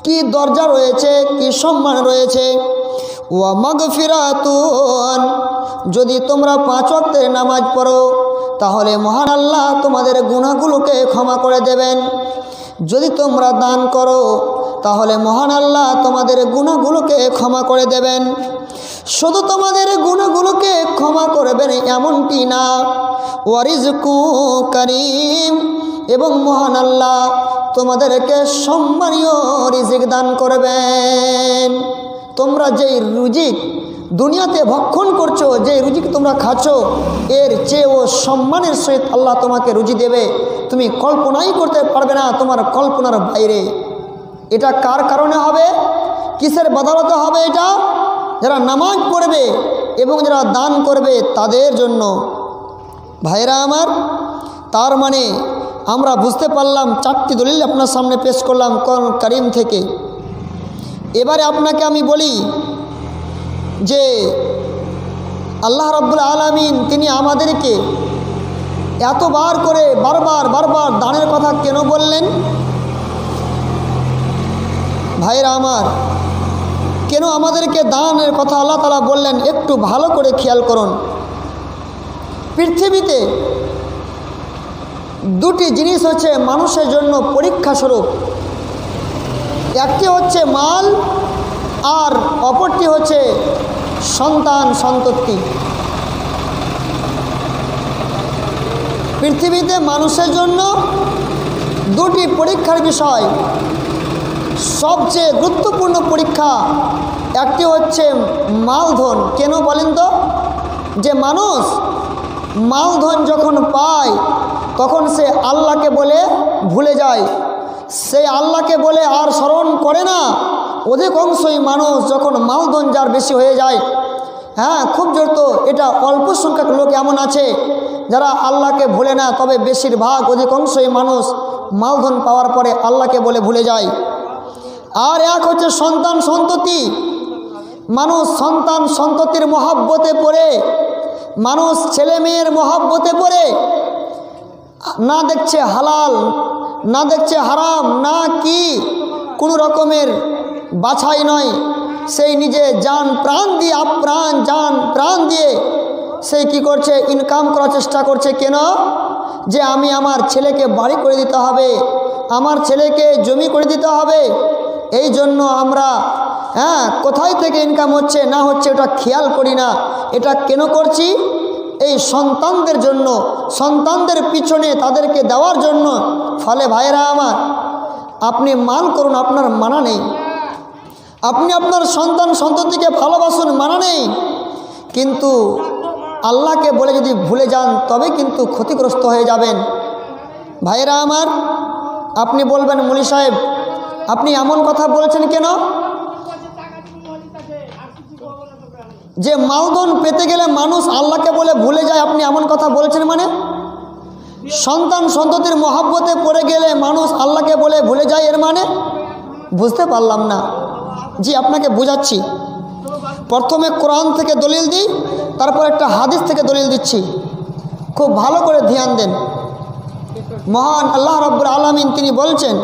কি দরজা রয়েছে, কি সম্মান রয়েছে। ওয়া মাগফিরাতুন, যদি তোমরা 5 ওয়াক্তের নামাজ পড়ো তাহলে মহান আল্লাহ তোমাদের গুনাহগুলোকে ক্ষমা করে দেবেন। যদি তোমরা দান করো তাহলে মহান আল্লাহ তোমাদের গুনাহগুলোকে ক্ষমা করে দেবেন। শুধু তোমাদের গুনাহগুলোকে ক্ষমা করবেন এমনটি না, ওয়ারিজকু কারীম, এবং মহান আল্লাহ তোমাদেরকে সম্মানীয় রিজিক দান করবেন। তোমরা যেই রুজিক দুনিয়াতে ভক্ষণ করছো, যে রুজিক তোমরা খাচ্ছ, এর চেয়েও সম্মানের সহিত আল্লাহ তোমাকে রুজি দেবে, তুমি কল্পনাই করতে পারবে না, তোমার কল্পনার বাইরে। এটা কার কারণে হবে, কিসের বদৌলতে হবে? এটা যারা নামাজ পড়বে এবং যারা দান করবে তাদের জন্য। ভাইরা আমার, তার মানে আমরা বুঝতে পারলাম 4টি দলিল আপনার সামনে পেশ করলাম কোরআন কারীম থেকে। এবারে আপনাকে আমি বলি যে আল্লাহ রাব্বুল আলামিন তিনি আমাদেরকে এতবার করে বারবার দানের কথা কেন বললেন? ভাইরা আমার, কেন আমাদেরকে দানের কথা আল্লাহ তাআলা বললেন একটু ভালো করে খেয়াল করুন। পৃথিবীতে 2টি জিনিস হচ্ছে মানুষের জন্য পরীক্ষা স্বরূপ। একটি হচ্ছে মাল আর অপরটি হচ্ছে সন্তান সন্ততি। পৃথিবীতে মানুষের জন্য 2টি পরীক্ষার বিষয়, সবচেয়ে গুরুত্বপূর্ণ পরীক্ষা। একটি হচ্ছে মালধন। কেন বলেন তো? যে মানুষ মালধন যখন পায় তখন সে আল্লাহকে বলে ভুলে যায়, সেই আল্লাহকে বলে আর স্মরণ করে না। অধিকাংশই মানুষ যখন মালধন যার বেশি হয়ে যায়, হ্যাঁ খুব জোর, তো এটা অল্প সংখ্যক লোক এমন আছে যারা আল্লাহকে ভুলে না, তবে বেশিরভাগ অধিকাংশই মানুষ মালধন পাওয়ার পরে আল্লাহকে বলে ভুলে যায়। আর এক হচ্ছে সন্তান সন্ততি। মানুষ সন্তান সন্ততির মহব্বতে পড়ে, মানুষ ছেলে মেয়ের মহব্বতে পড়ে না দেখছে হালাল, না দেখছে হারাম, না কি কোনো রকমের বাছাই নয়, সেই নিজে জান প্রাণ দিয়ে, আপ্রাণ জান প্রাণ দিয়ে সেই কি করছে, ইনকাম করার চেষ্টা করছে। কেন? যে আমি আমার ছেলেকে বাড়ি করে দিতে হবে, আমার ছেলেকে জমি করে দিতে হবে। এই জন্য আমরা কোথায় থেকে ইনকাম হচ্ছে না হচ্ছে এটা খেয়াল করি না। এটা কেন করছি? এই সন্তানদের জন্য, সন্তানদের পিছনে তাদেরকে দেওয়ার জন্য। ফলে ভাইরা আমার, আপনি মাল করুন, আপনার মানা নেই। আপনি আপনার সন্তান সন্ততিকে ভালোবাসুন, মানা নেই। কিন্তু আল্লাহকে বলে যদি ভুলে যান তবে কিন্তু ক্ষতিগ্রস্ত হয়ে যাবেন। ভাইরা আমার, আপনি বলবেন মুলি সাহেব আপনি এমন কথা বলছেন কেন? যে মালধন পেতে গেলে মানুষ আল্লাহকে বলে ভুলে যায়, আপনি এমন কথা বলছেন মানে? সন্তান সন্ততির মহব্বতে পড়ে গেলে মানুষ আল্লাহকে বলে ভুলে যায়, এর মানে বুঝতে পারলাম না। জি, আপনাকে বুঝাচ্ছি। প্রথমে কোরআন থেকে দলিল দিই, তারপর একটা হাদিস থেকে দলিল দিচ্ছি, খুব ভালো করে ধ্যান দেন। মহান আল্লাহ রাব্বুল আলামিন তিনি বলছেন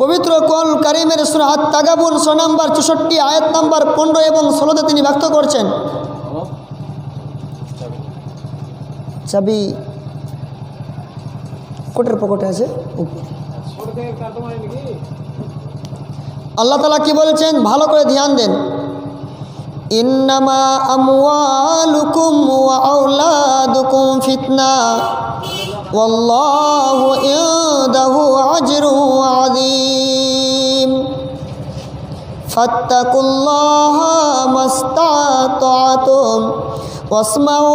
পবিত্র কোরআন কারীমের সূরা আত-তাগাবুন 6 নম্বর 64 আয়াত নম্বর 15 এবং 16 তিনি ব্যক্ত করছেন। চাবি কোটের পকেটে আছে। আল্লাহ তাআলা কি বলছেন ভালো করে ধ্যান দেন। ইন্নামা আমওয়ালুকুম ওয়া আওলাদুকুম ফিতনা ওয়াল্লাহু ইনদাহু আজরুন আযীম ফাত্তাকুল্লাহা মাসতাতাতুম ওয়াসমাউ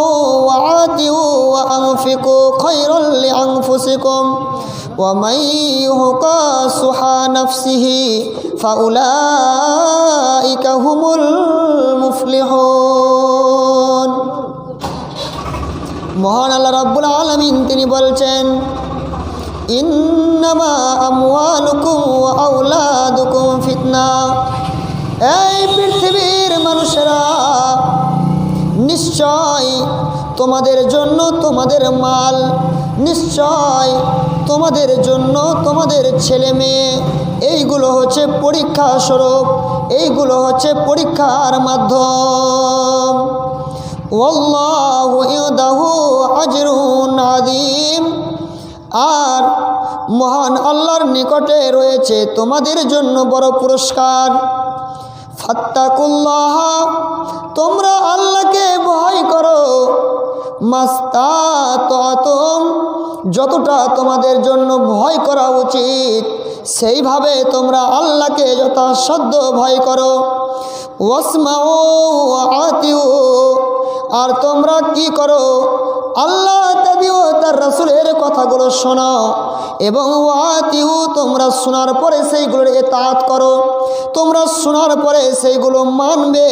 ওয়া আতিউ ওয়া আনফিকু খায়রাল লিআনফুসিকুম ওয়া মান ইউকা সুহা নাফসিহি ফাউলাইকা হুমুল মুফলিহুন। মহান আল্লাহ রাব্বুল আলামিন তিনি বলছেন ইন্নামা আমওয়ালুকুম ওয়া আওলাদুকুম ফিতনা। এই পৃথিবীর মানুষেরা, নিশ্চয় তোমাদের জন্য তোমাদের মাল, নিশ্চয় তোমাদের জন্য তোমাদের ছেলে মেয়ে এইগুলো হচ্ছে পরীক্ষা স্বরূপ, এইগুলো হচ্ছে পরীক্ষার মাধ্যম। ওয়াল্লাহু ইনদাহু আজরুন আযীম, আর মহান আল্লাহর নিকটে রয়েছে তোমাদের জন্য বড় পুরস্কার। ফাত্তাকুল্লাহ, তোমরা আল্লাহকে ভয় করো, মাস্তাতাতুম, যতটা তোমাদের জন্য ভয় করা উচিত সেইভাবে তোমরা আল্লাহকে যথাসাধ্য ভয় করো। ওয়াসমাউ ওয়া আতিউ, আর তোমরা কি করো, আল্লাহ তাবিও তার রাসূলের কথাগুলো শোনো, এবং ওয়াতিউ, তোমরা শোনার পরে সেইগুলোর ইতাআত করো, তোমরা শোনার পরে সেইগুলো মানবে।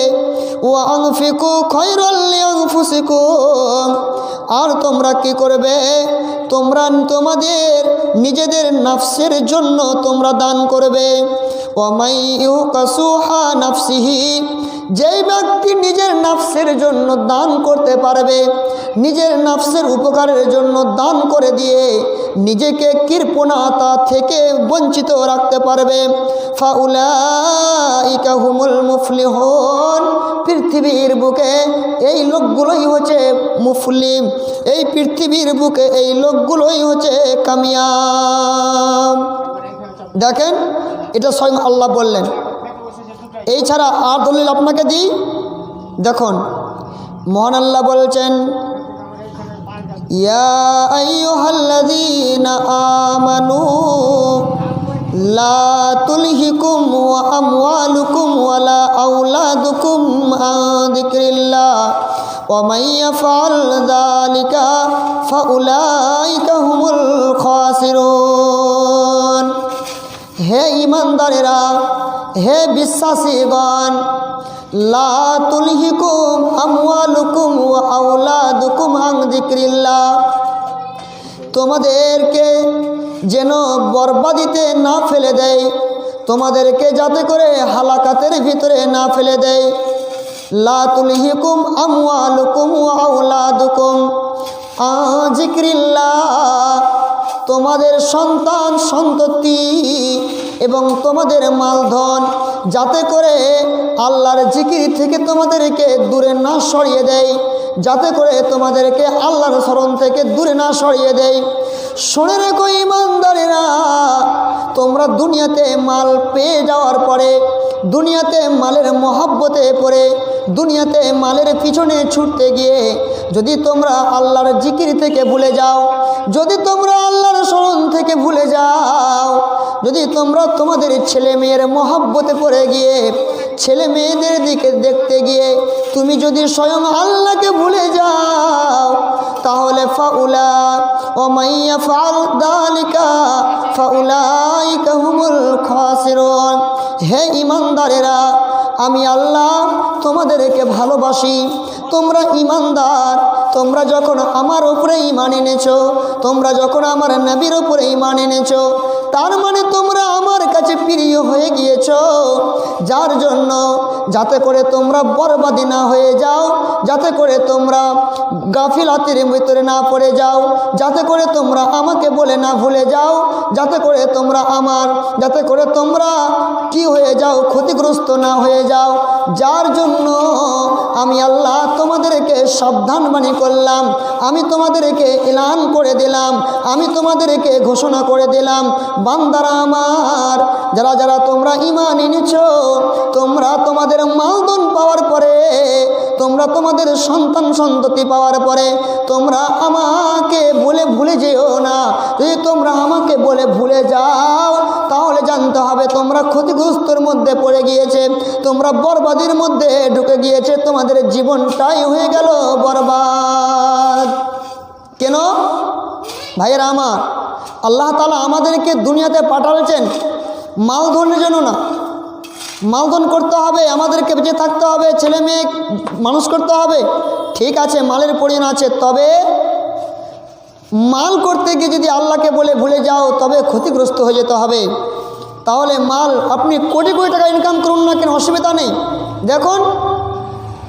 ওয়া আনফিকু খায়রাল লিআনফুসিকুম, আর তোমরা কি করবে, তোমরা তোমাদের নিজেদের নাফসের জন্য তোমরা দান করবে। ওয়া মান ইউকাসুহা নাফসিহি, যেই ব্যক্তি নিজের নাফসের জন্য দান করতে পারবে, নিজের নাফসের উপকারের জন্য দান করে দিয়ে নিজেকে কৃপণতা থেকে বঞ্চিত রাখতে পারবে, ফাউলাইকা হুমুল মুফলিহুন, পৃথিবীর বুকে এই লোকগুলোই হচ্ছে মুফলিম, এই পৃথিবীর বুকে এই লোকগুলোই হচ্ছে কামিয়াব। দেখেন, এটা স্বয়ং আল্লাহ বললেন। এই ছাড়া আর দলিল আপনাকে দিই, দেখুন মহান আল্লাহ বলছেন, ইয়া আইয়ুহাল্লাযীনা আমানু লা তুলহিকুম ওয়া আমওয়ালুকুম ওয়ালা আওলাদুকুম আন যিকরিল্লাহ ওয়া মান ইয়াফআল যালিকা ফাউলাইকা হুমুল খাসিরুন। হে ঈমানদারেরা, হে বিশ্বাসীগণ, লা তুলহিকুম আমওয়ালুকুম ওয়া আওলাদুকুম আন যিকরিল্লাহ, তোমাদেরকে যেন বরবাদিতে না ফেলে দেয়, তোমাদেরকে যাতে করে হালাকাতের ভিতরে না ফেলে দেয়। লা তুলহিকুম আমওয়ালুকুম ওয়া আওলাদুকুম আন যিকরিল্লাহ, তোমাদের সন্তান সন্ততি এবং তোমাদের মালধন যাতে করে আল্লাহর জিকির থেকে তোমাদেরকে দূরে না সরিয়ে দেয়, যাতে করে তোমাদেরকে আল্লাহর স্মরণ থেকে দূরে না সরিয়ে দেয়। শুনে রেখো ঈমানদারেরা, তোমরা দুনিয়াতে মাল পেয়ে যাওয়ার পরে, দুনিয়াতে মালের মহব্বতে পড়ে, দুনিয়াতে মালের পিছনে ছুটতে গিয়ে যদি তোমরা আল্লাহর জিকির থেকে ভুলে যাও, যদি তোমরা আল্লাহর স্মরণ থেকে ভুলে যাও, যদি তোমরা তোমাদের ছেলে মেয়ের মহব্বতে পড়ে গিয়ে ছেলে মেয়েদের দিকে দেখতে গিয়ে তুমি যদি স্বয়ং আল্লাহকে ভুলে যাও, তাহলে ফাউলা ওয়া মান ইয়াফআল যালিকা ফাউলাইকা হুমুল খাসিরুন। হে ঈমানদারেরা, আমি আল্লাহ তোমাদেরকে ভালোবাসি, তোমরা ঈমানদার, তোমরা যখন আমার উপরে ঈমান এনেছো, তোমরা যখন আমার নবীর উপরে ঈমান এনেছো, তার মানে তোমরা আমার কাছে প্রিয় হয়ে গিয়েছো, যার জন্য যাতে করে তোমরা বরবাদি না হয়ে যাও, যাতে করে তোমরা গাফিলাতির ভিতরে না পড়ে যাও, যাতে করে তোমরা আমাকে বলে না ভুলে যাও, যাতে করে তোমরা কি হয়ে যাও, ক্ষতিগ্রস্ত না হয়ে যাও, যার জন্য আমি আল্লাহ তোমাদেরকে সাবধানবাণী করলাম, আমি তোমাদেরকে এলান করে দিলাম, আমি তোমাদেরকে ঘোষণা করে দিলাম, বান্দারা আমার, যারা যারা তোমরা ঈমান এনেছো, তোমরা তোমাদের মালধন পাওয়ার পরে, তোমরা তোমাদের সন্তান সন্ততি পাওয়ার পরে তোমরা আমাকে বলে ভুলে যেও না। যদি তোমরা আমাকে বলে ভুলে যাও, তাহলে জানতে হবে তোমরা ক্ষতিগ্রস্তর মধ্যে পড়ে গিয়েছে, তোমরা বরবাদির মধ্যে ঢুকে গিয়েছে, তোমাদের জীবনটাই হয়ে গেল বরবাদ। কেন ভাইয়েরা আমার, আল্লাহ তাআলা আমাদেরকে দুনিয়াতে পাঠালেছেন মালধনের জন্য না। মালধন করতে হবে, আমাদেরকে বেঁচে থাকতে হবে, ছেলে মেয়ে মানুষ করতে হবে, ঠিক আছে, মালের প্রয়োজন আছে, তবে মাল করতে গিয়ে যদি আল্লাহকে বলে ভুলে যাও তবে ক্ষতিগ্রস্ত হয়ে যেতে হবে। তাহলে মাল আপনি কোটি কোটি টাকা ইনকাম করুন না কেন, অসুবিধা নেই। দেখুন,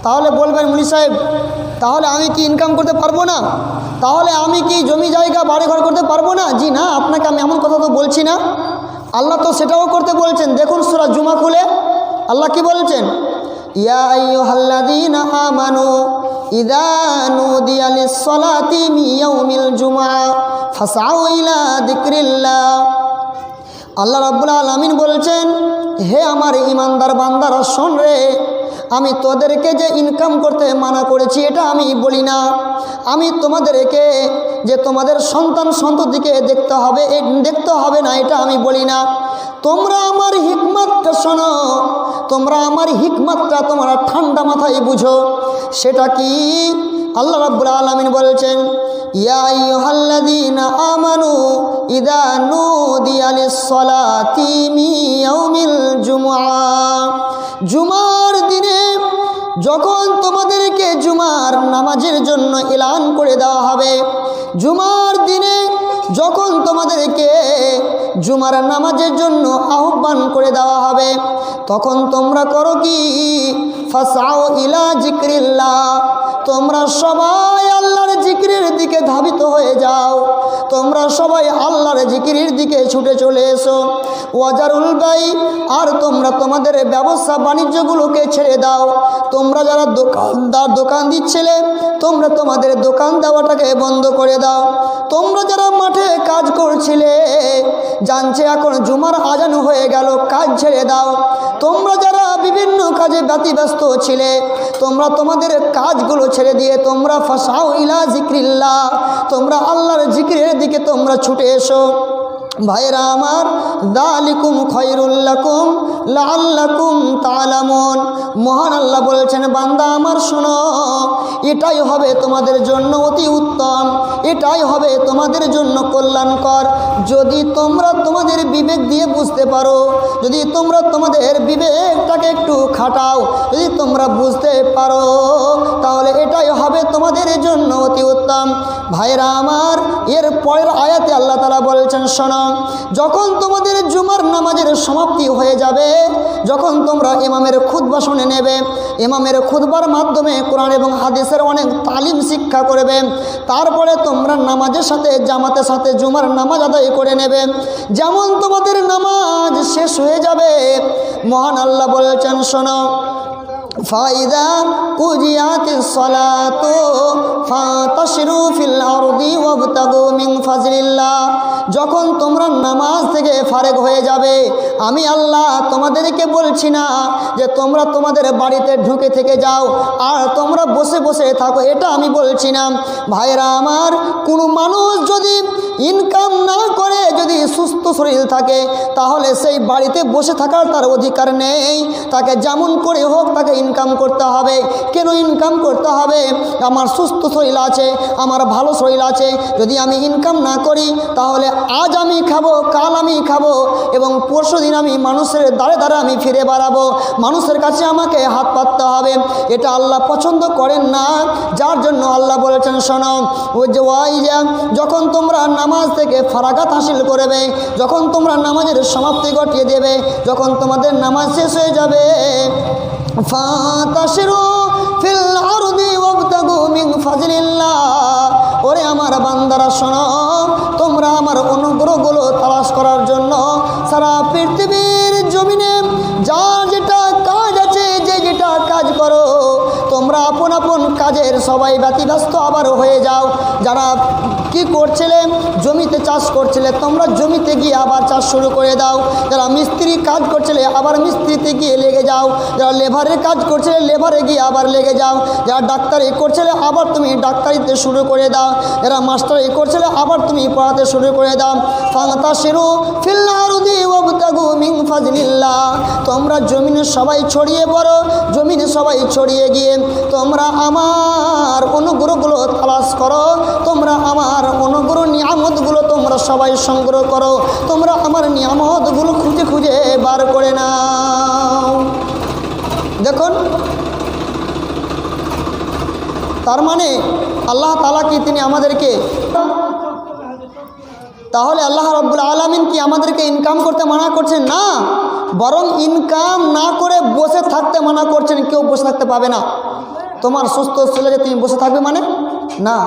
তাহলে বলবেন মুনি সাহেব তাহলে আমি কি ইনকাম করতে পারবো না? তাহলে আমি কি জমি জায়গা বাড়িঘর করতে পারবো না? জি না, আপনাকে আমি এমন কথা তো বলছি না। আল্লাহ তো সেটাও করতে বলছেন। দেখুন সূরা জুমা খুলে আল্লাহ কি বলছেন, ইয়া আইয়ুহাল্লাযীনা আমানু ইযা নুদিয়া লিস-সালাতি মিন ইয়াউমিল জুমআ ফাসআউ ইলা যিকরিল্লাহ। আল্লাহ রাব্বুল আলামিন বলছেন, হে আমার ঈমানদার বান্দারা শোন রে, আমি তোদেরকে যে ইনকাম করতে মানা করেছি এটা আমি বলি না। আমি তোমাদেরকে যে তোমাদের সন্তান সন্ততিকে দেখতে হবে না এটা আমি বলি না। তোমরা আমার হিকমতটা শোনো, তোমরা আমার হিকমতটা তোমরা ঠান্ডা মাথায় বুঝো। সেটা কি? আল্লাহ রাব্বুল আলামিন বলছেন, ইয়া আইয়ুহাল্লাযীনা আমানু ইযা নুদিয়া লিস-সালাতি মিন ইয়াউমিল জুমআ। জুমার দিনে যখন তোমাদেরকে জুমার নামাজের জন্য এলান করে দেওয়া হবে, জুমার দিনে যখন তোমাদেরকে জুমার নামাজের জন্য আহ্বান করে দেওয়া হবে, তখন তোমরা করো কি? ফাসআউ ইলা যিকরিল্লাহ। তোমরা সবাই আল্লাহর জিকিরের দিকে ধাবিত হয়ে যাও, তোমরা সবাই আল্লাহর জিকিরের দিকে ছুটে চলে এসো। ওয়াজারুল বাই, আর তোমরা তোমাদের ব্যবসা বাণিজ্যগুলোকে ছেড়ে দাও। তোমরা যারা দোকান দিচ্ছিলে, তোমরা তোমাদের দোকান দেওয়াটাকে বন্ধ করে দাও। তোমরা যারা মাঠে কাজ করছিলে, জানছে এখন জুমার আজান হয়ে গেল, কাজ ছেড়ে দাও। তোমরা যারা বিভিন্ন কাজে ব্যতিব্যস্ত ছিলে, তোমরা তোমাদের কাজগুলো ছেড়ে দিয়ে তোমরা ফাসাউ ইলা যিকরিল্লাহ, তোমরা আল্লাহর জিকিরের দিকে তোমরা ছুটে এসো। ভাইরা আমার, যালিকুম খায়রুল লাকুম লাআল্লাকুম তা'লামুন। মহান আল্লাহ বলেছেন, বান্দা আমার শোনো, এটাই হবে তোমাদের জন্য অতি উত্তম, এটাই হবে তোমাদের জন্য কল্যাণকর, যদি তোমরা তোমাদের বিবেক দিয়ে বুঝতে পারো, যদি তোমরা তোমাদের বিবেকটাকে একটু খাটাও, যদি তোমরা বুঝতে পারো, তাহলে এটাই হবে তোমাদের জন্য অতি উত্তম। ভাইরা আমার, এর পরের আয়াতে আল্লাহ তাআলা বলছেন, শোনো, যখন তোমাদের জুমার নামাজের সমাপ্তি হয়ে যাবে, যখন তোমরা ইমামের খুতবা শুনে নেবে, ইমামের খুতবার মাধ্যমে কোরআন এবং হাদিসের অনেক তালিম শিক্ষা করবে, তারপরে তোমরা নামাজের সাথে জামাতের সাথে জুমার নামাজ আদায় করে নেবে। যেমন তোমাদের নামাজ শেষ হয়ে যাবে, মহান আল্লাহ বলেছেন, শোনো, ফাইদা কুজিয়াতিস সালাতু ফাতাশরু ফিল আরদি ওয়াবতাগু মিন ফাজলিল্লাহ। যখন তোমরা নামাজ থেকে ফারেগ হয়ে যাবে, আমি আল্লাহ তোমাদেরকে বলছি না যে তোমরা তোমাদের বাড়িতে ঢুকে থেকে যাও আর তোমরা বসে বসে থাকো, এটা আমি বলছি না। ভাইরা আমার, কোনো মানুষ যদি ইনকাম না করে, যদি সুস্থ শরীর থাকে, তাহলে সেই বাড়িতে বসে থাকার তার অধিকার নেই। তাকে যেমন করে হোক তাকে ইনকাম করতে হবে। কেন ইনকাম করতে হবে? আমার সুস্থ শরীর আছে, আমার ভালো শরীর আছে, যদি আমি ইনকাম না করি তাহলে আজ আমি খাবো, কাল আমি খাবো, এবং পরশু দিন আমি মানুষের দ্বারে দ্বারে আমি ফিরে বেড়াবো, মানুষের কাছে আমাকে হাত পাততে হবে। এটা আল্লাহ পছন্দ করেন না। যার জন্য আল্লাহ বলেছেন, শোনো, ওই যে যখন তোমরা নামাজ থেকে ফারাগাত হাসিল করবে, যখন তোমরা নামাজের সমাপ্তি ঘটিয়ে দেবে, যখন তোমাদের নামাজ শেষ হয়ে যাবে, ফাতাশিরু ফিল আরদি ওয়াবতাগু মিন ফাজলিল্লাহ। ওরে আমার বান্দারা শোনো, তোমরা আমার অনুগ্রহগুলো তালাশ করার জন্য সারা পৃথিবীর জমিনে যার যেটা কাজ আছে, যে যেটা কাজ করো, তোমরা আপন আপন কাজের সবাই ব্যতিব্যস্ত আবার হয়ে যাও। যারা কি করছিলে, জমিতে চাষ করছিলে, তোমরা জমিতে গিয়ে আবার চাষ শুরু করে দাও। যারা মিস্ত্রি কাজ করছিলে, আবার মিস্ত্রিতে গিয়ে লেগে যাও। যারা লেবারের কাজ করছিলে, লেবারে গিয়ে আবার লেগে যাও। যারা ডাক্তারি করছিলে, আবার তুমি ডাক্তারিতে শুরু করে দাও। যারা মাস্টারি করছিলে, আবার তুমি পড়াতে শুরু করে দাও। ফান্তাশিরু ফিল আরদি ওয়াবতাগু মিন ফাজলিল্লাহ। তোমরা জমিনে সবাই ছড়িয়ে পড়ো, জমিনে সবাই ছড়িয়ে গিয়ে তোমরা আমার অনুগ্রহগুলো তালাশ করো, তোমরা আমার অনুগ্রহ নিয়ামতগুলো তোমরা সবাই সংগ্রহ করো, তোমরা আমার নিয়ামতগুলো খুঁজে খুঁজে বার করে নাও। দেখুন, তার মানে আল্লাহ তাআলা কি তিনি আমাদেরকে, তাহলে আল্লাহ রাব্বুল আলামিন কি আমাদেরকে ইনকাম করতে মানা করছেন? না, বরং ইনকাম না করে বসে থাকতে মানা করছেন। কেউ বসে থাকতে পাবে না। তোমার সুস্থ শরীরে তুমি বসে থাকবে মানে না,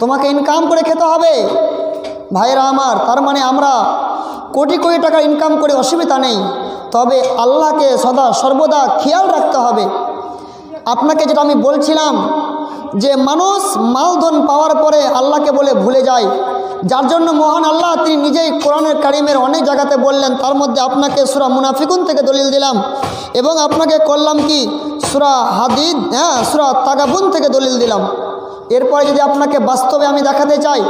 তোমাকে ইনকাম করে খেতে হবে। ভাইরা আমার, তার মানে আমরা কোটি কোটি টাকা ইনকাম করে অসুবিধা নেই, তবে আল্লাহকে সদা সর্বদা খেয়াল রাখতে হবে। আপনাকে যেটা আমি বলছিলাম যে মানুষ মালধন পাওয়ার পরে আল্লাহকে বলে ভুলে যায়, যার জন্য মহান আল্লাহ তিনি নিজেই কোরআনের কারিমের অনেক জায়গাতে বললেন। তার মধ্যে আপনাকে সূরা মুনাফিকুন থেকে দলিল দিলাম এবং আপনাকে করলাম কি সূরা হাদিদ, সূরা তাগাবুন থেকে দলিল দিলাম। এরপরে যদি আপনাকে বাস্তবে আমি দেখাতে চাই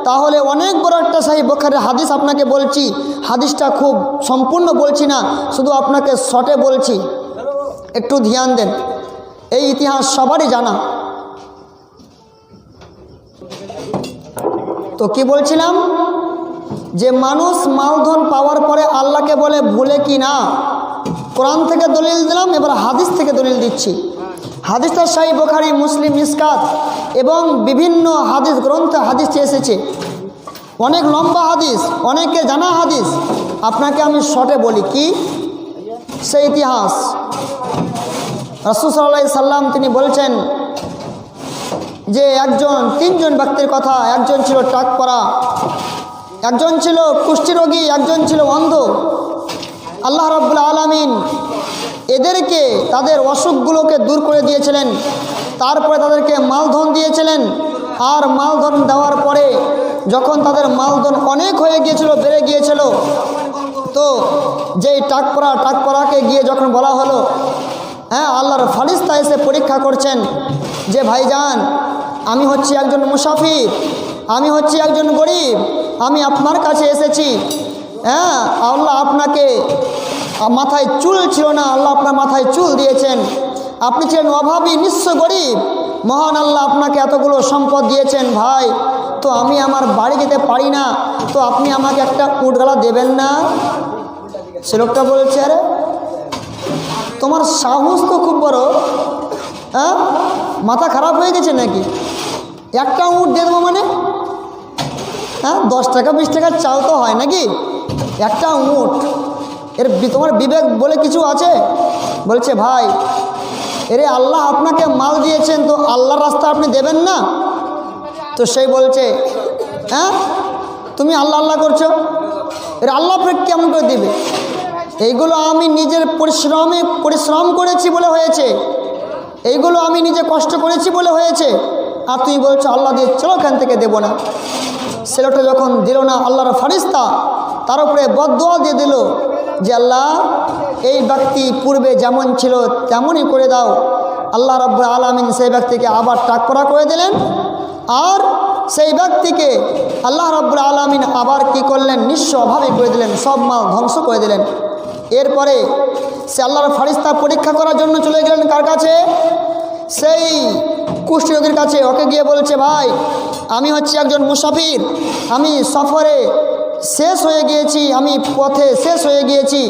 তাহলে অনেক বড় একটা সহিহ বুখারীর হাদিস আপনাকে বলছি। হাদিসটা খুব সম্পূর্ণ বলছি না, শুধু আপনাকে শর্টে বলছি, একটু ধ্যান দেন। এই ইতিহাস সবারই জানা। তো কি বলছিলাম যে মানুষ মালধন পাওয়ার পরে আল্লাহকে বলে ভুলে কি না। কোরআন থেকে দলিল দিলাম, এবার হাদিস থেকে দলিল দিচ্ছি। হাদিসটা সহিহ বুখারী, মুসলিম, মিশকাত এবং বিভিন্ন হাদিস গ্রন্থে হাদিসটি এসেছে। অনেক লম্বা হাদিস, অনেকে জানা হাদিস, আপনাকে আমি শর্টে বলি কি সেই ইতিহাস। রাসূল সাল্লাল্লাহু আলাইহি সাল্লাম তিনি বলছেন যে তিনজন ব্যক্তির কথা। একজন ছিল টাক পরা, একজন ছিল কুষ্ঠরোগী, একজন ছিল অন্ধ। আল্লাহ রাব্বুল আলামিন এদেরকে তাদের অসুখগুলোকে দূর করে দিয়েছিলেন, তারপরে তাদেরকে মালধন দিয়েছিলেন। আর মালধন দেওয়ার পরে যখন তাদের মালধন অনেক হয়ে গিয়েছিল, বেড়ে গিয়েছিল, তো যেই টাকপরাকে গিয়ে যখন বলা হলো, আল্লাহর ফারিস্তা এসে পরীক্ষা করছেন যে ভাইজান, আমি হচ্ছি একজন মুসাফির, আমি হচ্ছি একজন গরিব, আমি আপনার কাছে এসেছি। আল্লাহ আপনাকে, মাথায় চুল ছিল না, আল্লাহ আপনার মাথায় চুল দিয়েছেন। আপনি ছিলেন অভাবী, নিঃস্ব গরিব, মহান আল্লাহ আপনাকে এতগুলো সম্পদ দিয়েছেন। ভাই, তো আমি আমার বাড়ি যেতে পারি না, তো আপনি আমাকে একটা উটগালা দেবেন না? সে লোকটা বলছে, আরে তোমার সাহস তো খুব বড়, মাথা খারাপ হয়ে গেছে নাকি? একটা উট দিয়ে দেবো মানে? 10 টাকা 20 টাকা চাও তো হয় নাকি? একটা উট, তোমার বিবেক বলে কিছু আছে? বলছে ভাই, আল্লাহ আপনাকে মাল দিয়েছেন, তো আল্লাহর রাস্তা আপনি দেবেন না? তো সেই বলছে, তুমি আল্লাহ আল্লাহ করছো, আল্লাহ কেমন করে দিবে? এইগুলো আমি নিজের পরিশ্রম করেছি বলে হয়েছে, এইগুলো আমি নিজে কষ্ট করেছি বলে হয়েছে, আর তুমি বলছো আল্লাহ দিয়ে, চলো এখান থেকে দেবো না। ছেলেটা যখন দিল না, আল্লাহর ফারিস্তা তার উপরে বদদুয়া দিয়ে দিল যে আল্লাহ, এই ব্যক্তি পূর্বে যেমন ছিল তেমনই করে দাও। আল্লাহ রাব্বুল আলামিন সেই ব্যক্তিকে আবার টাকপরা করে দিলেন, আর সেই ব্যক্তিকে আল্লাহ রাব্বুল আলামিন আবার কি করলেন? নিঃস্ব অভাবে করে দিলেন, সব মাল ধ্বংস করে দিলেন। এরপরে সে আল্লাহর ফারিস্তা পরীক্ষা করার জন্য চলে গেলেন কার কাছে? সেই কুষ্ঠরোগীর কাছে। ওকে গিয়ে বলছে, ভাই, আমি হচ্ছি একজন মুসাফির, আমি সফরে শেষ হয়ে গিয়েছি, আমি পথে শেষ হয়ে গিয়েছি,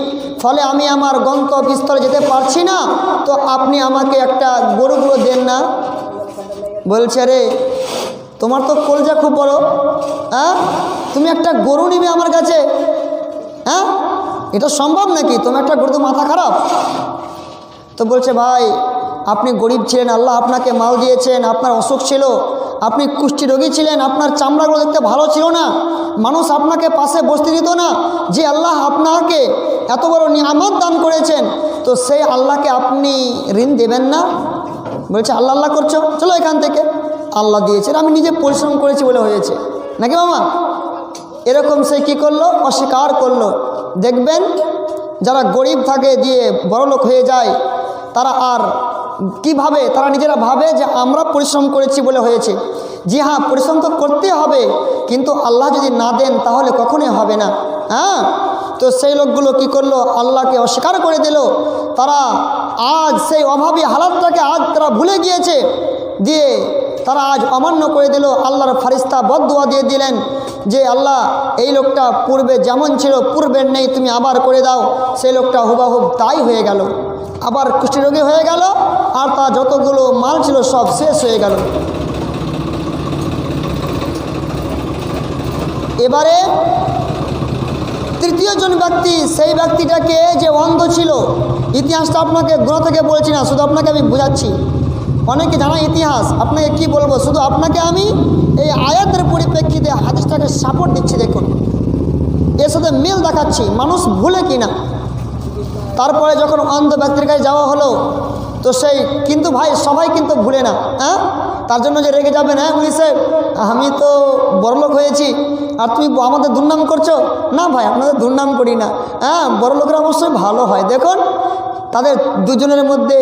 ফলে আমি আমার গন্তব্যস্থলে যেতে পারছি না, তো আপনি আমাকে একটা গরুগুলো দেন না? বলছে, রে তোমার তো কলজা খুব বড়, তুমি একটা গরু নিবে আমার কাছে? এটা সম্ভব নাকি? তুমি একটা গরু, তো মাথা খারাপ। তো বলছে, ভাই আপনি গরিব ছিলেন, আল্লাহ আপনাকে মাল দিয়েছেন, আপনার অসুখ ছিল, আপনি কুষ্ঠরোগী ছিলেন, আপনার চামড়াগুলো দেখতে ভালো ছিল না, মানুষ আপনাকে পাশে বসতে দিত না, যে আল্লাহ আপনাকে এত বড় নিয়ামত দান করেছেন, তো সেই আল্লাহকে আপনি ঋণ দেবেন না? বলছে, আল্লাহ আল্লাহ করছো, চলো এখান থেকে। আল্লাহ দিয়েছেন, আমি নিজে পরিশ্রম করেছি বলে হয়েছে নাকি মামা? এরকম সে কী করলো? অস্বীকার করলো। দেখবেন যারা গরিব থাকে দিয়ে বড়লোক হয়ে যায়, তারা আর কিভাবে, তারা নিজেরা ভাবে যে আমরা পরিশ্রম করেছি বলে হয়েছে। জি হ্যাঁ, পরিশ্রম তো করতে হবে, কিন্তু আল্লাহ যদি না দেন তাহলে কখনোই হবে না। তো সেই লোকগুলো কি করলো? আল্লাহকে অস্বীকার করে দিল। তারা আজ সেই অভাবী হালাতটাকে আজ তারা ভুলে গিয়েছে, দিয়ে তারা আজ অমান্য করে দিল। আল্লাহর ফারিস্তা বদদুয়া দিয়ে দিলেন যে আল্লাহ, এই লোকটা পূর্বে যেমন ছিল পূর্বের নেই, তুমি আবার করে দাও। সেই লোকটা হুবাহুব তাই হয়ে গেল, আবার কুষ্ঠরোগী হয়ে গেল, আর তার যতগুলো মাল ছিল সব শেষ হয়ে গেল। এবারে তৃতীয় জন ব্যক্তি, সেই ব্যক্তিটাকে যে অন্ধ ছিল, ইতিহাসটা আপনাকে গ্রহ থেকে বলছি না, শুধু আপনাকে আমি বোঝাচ্ছি। অনেকে জানা ইতিহাস, আপনাকে কি বলবো, শুধু আপনাকে আমি এই আয়াতের পরিপ্রেক্ষিতে হাদিসটাকে সাপোর্ট দিচ্ছি। দেখুন, এর সাথে মিল দেখাচ্ছি, মানুষ ভুলে কি না। তারপরে যখন অন্ধ ব্যক্তির কাছে যাওয়া হলো, তো সেই কিন্তু ভাই সবাই কিন্তু ভুলে না, হ্যাঁ, তার জন্য যে রেগে যাবেন, হ্যাঁ উনি স্যার আমি তো বড়লোক হয়েছি আর তুমি আমাদের দুর্নাম করছো, না ভাই আপনাদের দুর্নাম করি না, হ্যাঁ বড়লোকরা অবশ্যই ভালো হয়। দেখুন তাদের দুজনের মধ্যে,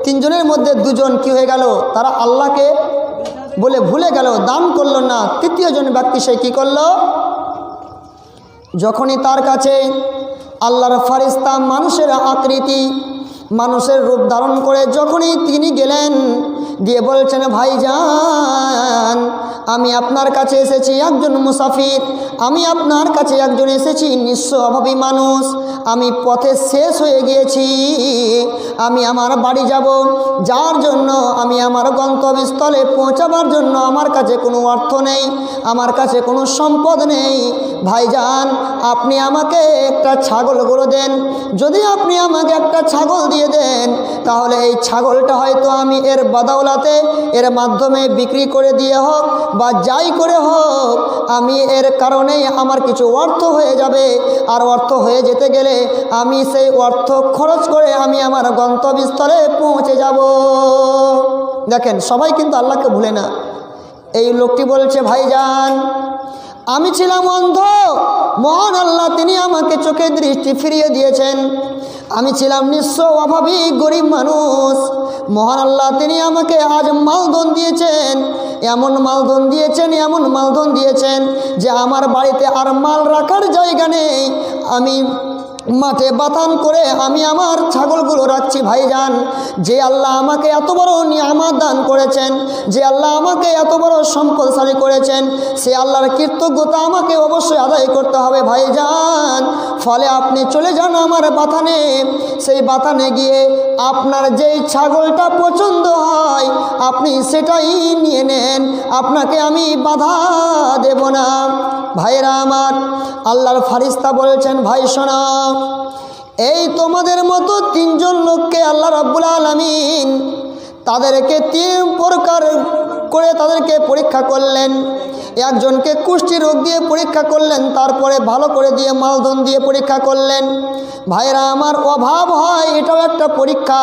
তিনজনের মধ্যে দুজন কি হয়ে গেল, তারা আল্লাহকে বলে ভুলে গেল, দান করলো না। তৃতীয় জন ব্যক্তি সে কী করলো, যখনই তার কাছে আল্লাহর ফারিস্তা মানুষের আকৃতি, মানুষের রূপ ধারণ করে যখনই তিনি গেলেন, দিয়ে বলছেন ভাইজান আমি আপনার কাছে এসেছি একজন মুসাফির, আমি আপনার কাছে একজন এসেছি নিঃস্ব অভাবী মানুষ, আমি পথে শেষ হয়ে গিয়েছি, আমি আমার বাড়ি যাব, যার জন্য আমি আমার গন্তব্যস্থলে পৌঁছাবার জন্য আমার কাছে কোনো অর্থ নেই, আমার কাছে কোনো সম্পদ নেই। ভাইজান আপনি আমাকে একটা ছাগল গরু দেন, যদি আপনি আমাকে একটা ছাগল দিয়ে দেন তাহলে এই ছাগলটা হয়তো আমি এর বদৌলতে, এর মাধ্যমে বিক্রি করে দিয়ে হোক বা যাই করে হোক, আমি এর কারণেই আমার কিছু অর্থ হয়ে যাবে, আর অর্থ হয়ে যেতে গেলে আমি সেই অর্থ খরচ করে আমি আমার গন্তব্যস্থলে পৌঁছে যাব। দেখেন সবাই কিন্তু আল্লাহকে ভুলে না। এই লোকটি বলছে ভাইজান আমি ছিলাম অন্ধ, মহান আল্লাহ তিনি আমাকে চোখের দৃষ্টি ফিরিয়ে দিয়েছেন, আমি ছিলাম নিঃস্ব অভাবী গরিব মানুষ, মহান আল্লাহ তিনি আমাকে আজ মালধন দিয়েছেন, এমন মালধন দিয়েছেন, এমন মালধন দিয়েছেন যে আমার বাড়িতে আর মাল রাখার জায়গা নেই, আমি মাঠে বাতান করে আমি আমার ছাগলগুলো রাখছি। ভাইজান যে আল্লাহ আমাকে এত বড় নিয়ামত দান করেছেন, যে আল্লাহ আমাকে এত বড় সম্পদশালী করেছেন, সে আল্লাহর কৃতজ্ঞতা আমাকে অবশ্যই আদায় করতে হবে ভাইজান। ফলে আপনি চলে যান আমার বাতানে, সেই বাতানে গিয়ে আপনার যেই ছাগলটা পছন্দ হয় আপনি সেটাই নিয়ে নেন, আপনাকে আমি বাধা দেব না। ভাইরা আমার, আল্লাহর ফারিস্তা বলেছেন ভাই শোনো, এই তোমাদের মতো তিনজন লোককে আল্লাহ রাব্বুল আলামিন তাদেরকে তিন প্রকার করে তাদেরকে পরীক্ষা করলেন। একজনকে কুষ্ঠি রোগ দিয়ে পরীক্ষা করলেন, তারপরে ভালো করে দিয়ে মালধন দিয়ে পরীক্ষা করলেন। ভাইরা আমার, অভাব হয় এটাও একটা পরীক্ষা,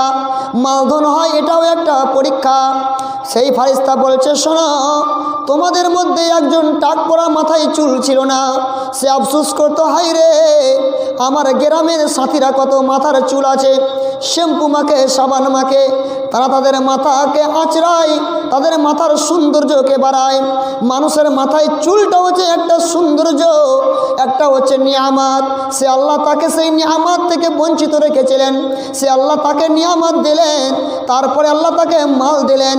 মালধন হয় এটাও একটা পরীক্ষা। সেই ফারিস্তা বলছে শোনো, তোমাদের মধ্যে একজন টাক পরা মাথায় চুল ছিল না, সে আফসোস করতো হাই রে আমার গ্রামের সাথীরা কত মাথার চুল আছে, শ্যাম্পু মাখে সাবান মাখে, তারা তাদের মাথাকে আঁচড়ায়, তাদের মাথার সৌন্দর্যকে বাড়ায়। মানুষের মাথায় চুলটা হচ্ছে একটা সৌন্দর্য, একটা হচ্ছে নিয়ামত, সে আল্লাহ তাকে সেই নিয়ামত থেকে বঞ্চিত রেখেছিলেন, সে আল্লাহ তাকে নিয়ামত দিলেন, তারপরে আল্লাহ তাকে মাল দিলেন।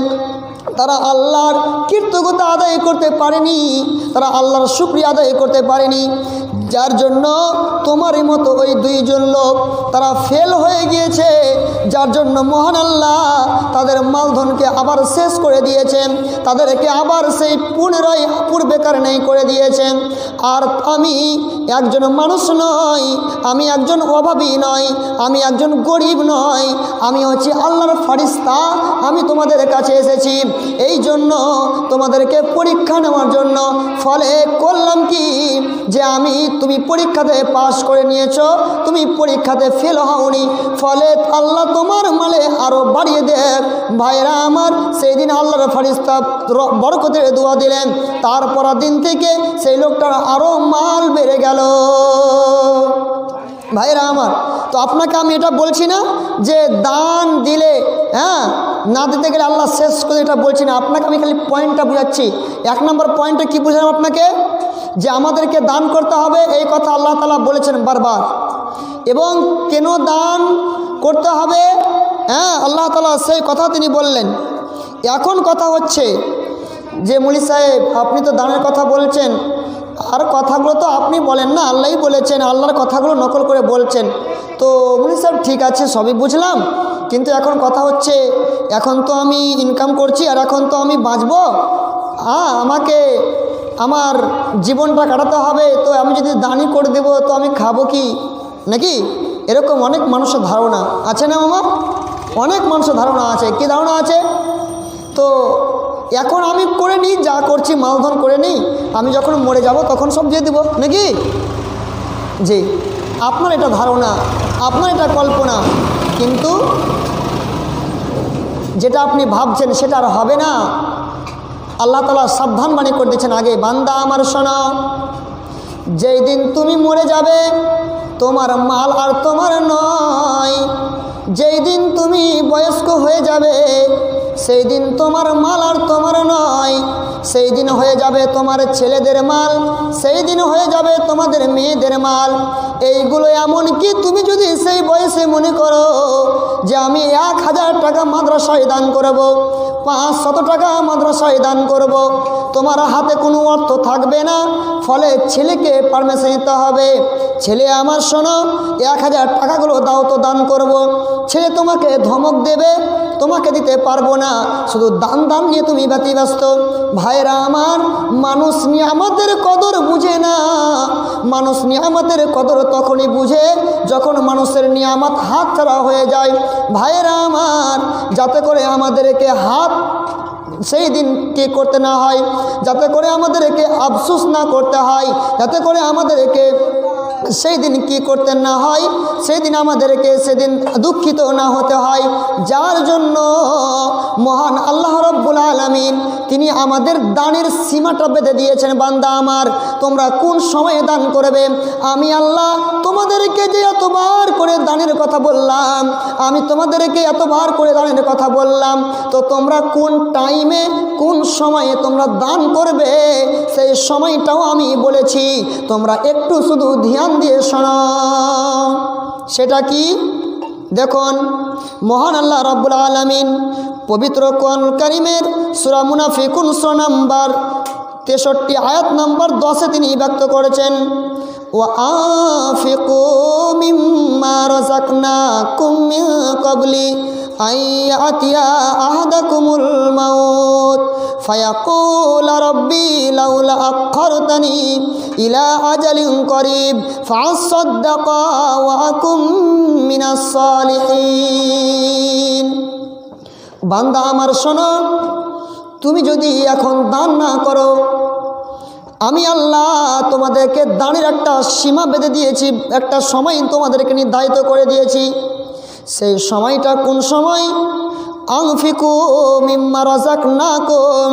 তারা আল্লাহর কৃতজ্ঞতা আদায় করতে পারেনি, তারা আল্লাহর শুকরিয়া আদায় করতে পারেনি, যার জন্য তোমারই মতো ওই দুইজন লোক তারা ফেল হয়ে গিয়েছে, যার জন্য মহান আল্লাহ তাদের মালধনকে আবার শেষ করে দিয়েছেন, তাদেরকে আবার সেই পুনরায় পূর্বেকার নেই করে দিয়েছেন। আর আমি একজন মানুষ নই, আমি একজন অভাবী নই, আমি একজন গরিব নই, আমি হচ্ছি আল্লাহর ফারিস্তা, আমি তোমাদের কাছে এসেছি এই জন্য তোমাদেরকে পরীক্ষা নেওয়ার জন্য। ফলে করলাম কি, যে আমি তুমি পরীক্ষাতে পাস করে নিয়েছো, তুমি পরীক্ষাতে ফেল হওনি, ফলে আল্লাহ তোমার মালে আরও বাড়িয়ে দেয়। ভাইরা আমার, সেই দিন আল্লাহর ফারিস্তা বরকতের দোয়া দিলেন, তারপর দিন থেকে সেই লোকটার আরও মাল বেড়ে গেল। ভাইরা আমার, তো আপনাকে আমি এটা বলছি না যে দান দিলে হ্যাঁ না দিতে গেলে আল্লাহ শেষ করে, এটা বলছি না, আপনাকে আমি খালি পয়েন্টটা বুঝাচ্ছি। এক নম্বর পয়েন্টে কি বুঝলাম আপনাকে, যে আমাদেরকে দান করতে হবে, এই কথা আল্লাহ তাআলা বলেছেন বারবার। এবং কেন দান করতে হবে, হ্যাঁ আল্লাহ তাআলা সেই কথা তিনি বললেন। এখন কথা হচ্ছে যে মুলি সাহেব আপনি তো দানের কথা বলছেন, আর কথাগুলো তো আপনি বলেন না, আল্লাহই বলেছেন, আল্লাহর কথাগুলো নকল করে বলছেন। তো মুলি সাহেব ঠিক আছে সবই বুঝলাম, কিন্তু এখন কথা হচ্ছে এখন তো আমি ইনকাম করছি আর এখন তো আমি বাঁচবো, আমাকে আমার জীবনটা কাটাতে হবে, তো আমি যদি দানই করে দেব তো আমি খাবো কি নাকি, এরকম অনেক মানুষের ধারণা আছে না মামা, অনেক মানুষের ধারণা আছে। কি ধারণা আছে, তো এখন আমি করে নিই, যা করছি মালধন করে নিই, আমি যখন মরে যাব তখন সব দিয়ে দেবো নাকি? জি, আপনার এটা ধারণা, আপনার এটা কল্পনা, কিন্তু যেটা আপনি ভাবছেন সেটা আর হবে না। আল্লাহ তাআলা সাবধান বাণী করে দিচ্ছেন আগে, বান্দা আমার শোনো, যেই দিন তুমি মরে যাবে তোমার মাল আর তোমার নয়। যেই দিন তুমি বয়স্ক হয়ে যাবে সেই দিন তোমার মাল আর তোমার নয়। সেই দিন হয়ে যাবে তোমার ছেলেদের মাল, সেই দিন হয়ে যাবে তোমাদের মেয়েদের মাল। এইগুলো এমন কি তুমি যদি সেই বয়সে মনে করো যে আমি 1000 টাকা মাদ্রাসায় দান করব, 500 টাকা মাদ্রাসায় দান করব, তোমার হাতে কোনো অর্থ থাকবে না। ফলে ছেলেকে পারমিশন নিতে হবে, ছেলে আমার শোনো 1000 টাকাগুলো দাও তো দান করব। ছেলে তোমাকে ধমক দেবে, তোমাকে দিতে পারবো না, শুধু দান দান নিয়ে তুমি ব্যতিব্যস্ত। ভাইরা আমার, মানুষ নিয়ামতের কদর বুঝে না। মানুষ নিয়ামতের কদর তখনই বুঝে যখন মানুষের নিয়ামত হাত ছাড়া হয়ে যায়। ভাইরা আমার, যাতে করে আমাদেরকে হাত সেই দিন কি করতে না হয়, যাতে করে আমাদেরকে আফসোস না করতে হয়, যাতে করে আমাদেরকে সেই দিন কি করতে না হয়, সেই দিন আমাদেরকে সেদিন দুঃখিত না হতে হয়। যার জন্য মহান আল্লাহ রাব্বুল আলামিন তিনি আমাদের দানের সীমাটা বেঁধে দিয়েছেন। বান্দা আমার, তোমরা কোন সময়ে দান করবে? আমি আল্লাহ তোমাদেরকে যে এতবার করে দানের কথা বললাম, আমি তোমাদেরকে এতবার করে দানের কথা বললাম, তো তোমরা কোন টাইমে কোন সময়ে তোমরা দান করবে সেই সময়টাও আমি বলেছি। তোমরা একটু শুধু ধ্যান দিয়ে শোনো। সেটা কি? দেখুন, মহান আল্লাহ রাব্বুল আলামিন পবিত্র কোরআন কারীমের সূরা মুনাফিকুন সূরা নাম্বার 63 আয়াত নাম্বার 10-এ তিনি ব্যক্ত করেছেন, ওয়া আনফিকু মিম্মা রাযাকনাকুম মিন ক্বাবলি আইয়াতিয়া আহাদাকুমুল মাউত ফায়াকুলা রাব্বি লাউলা আখখারতানি ইলা আজালিন করিব ফাআসাদ্দাকা ওয়া আকুম মিনাস সালিহিন। বান্দা আমার শোনো, তুমি যদি এখন দান না করো, আমি আল্লাহ তোমাদেরকে দানের একটা সীমা বেঁধে দিয়েছি, একটা সময় তোমাদেরকে নির্ধারিত করে দিয়েছি। সেই সময়টা কোন সময়? আনফিকু মিম্মা রাযাকনাকুম,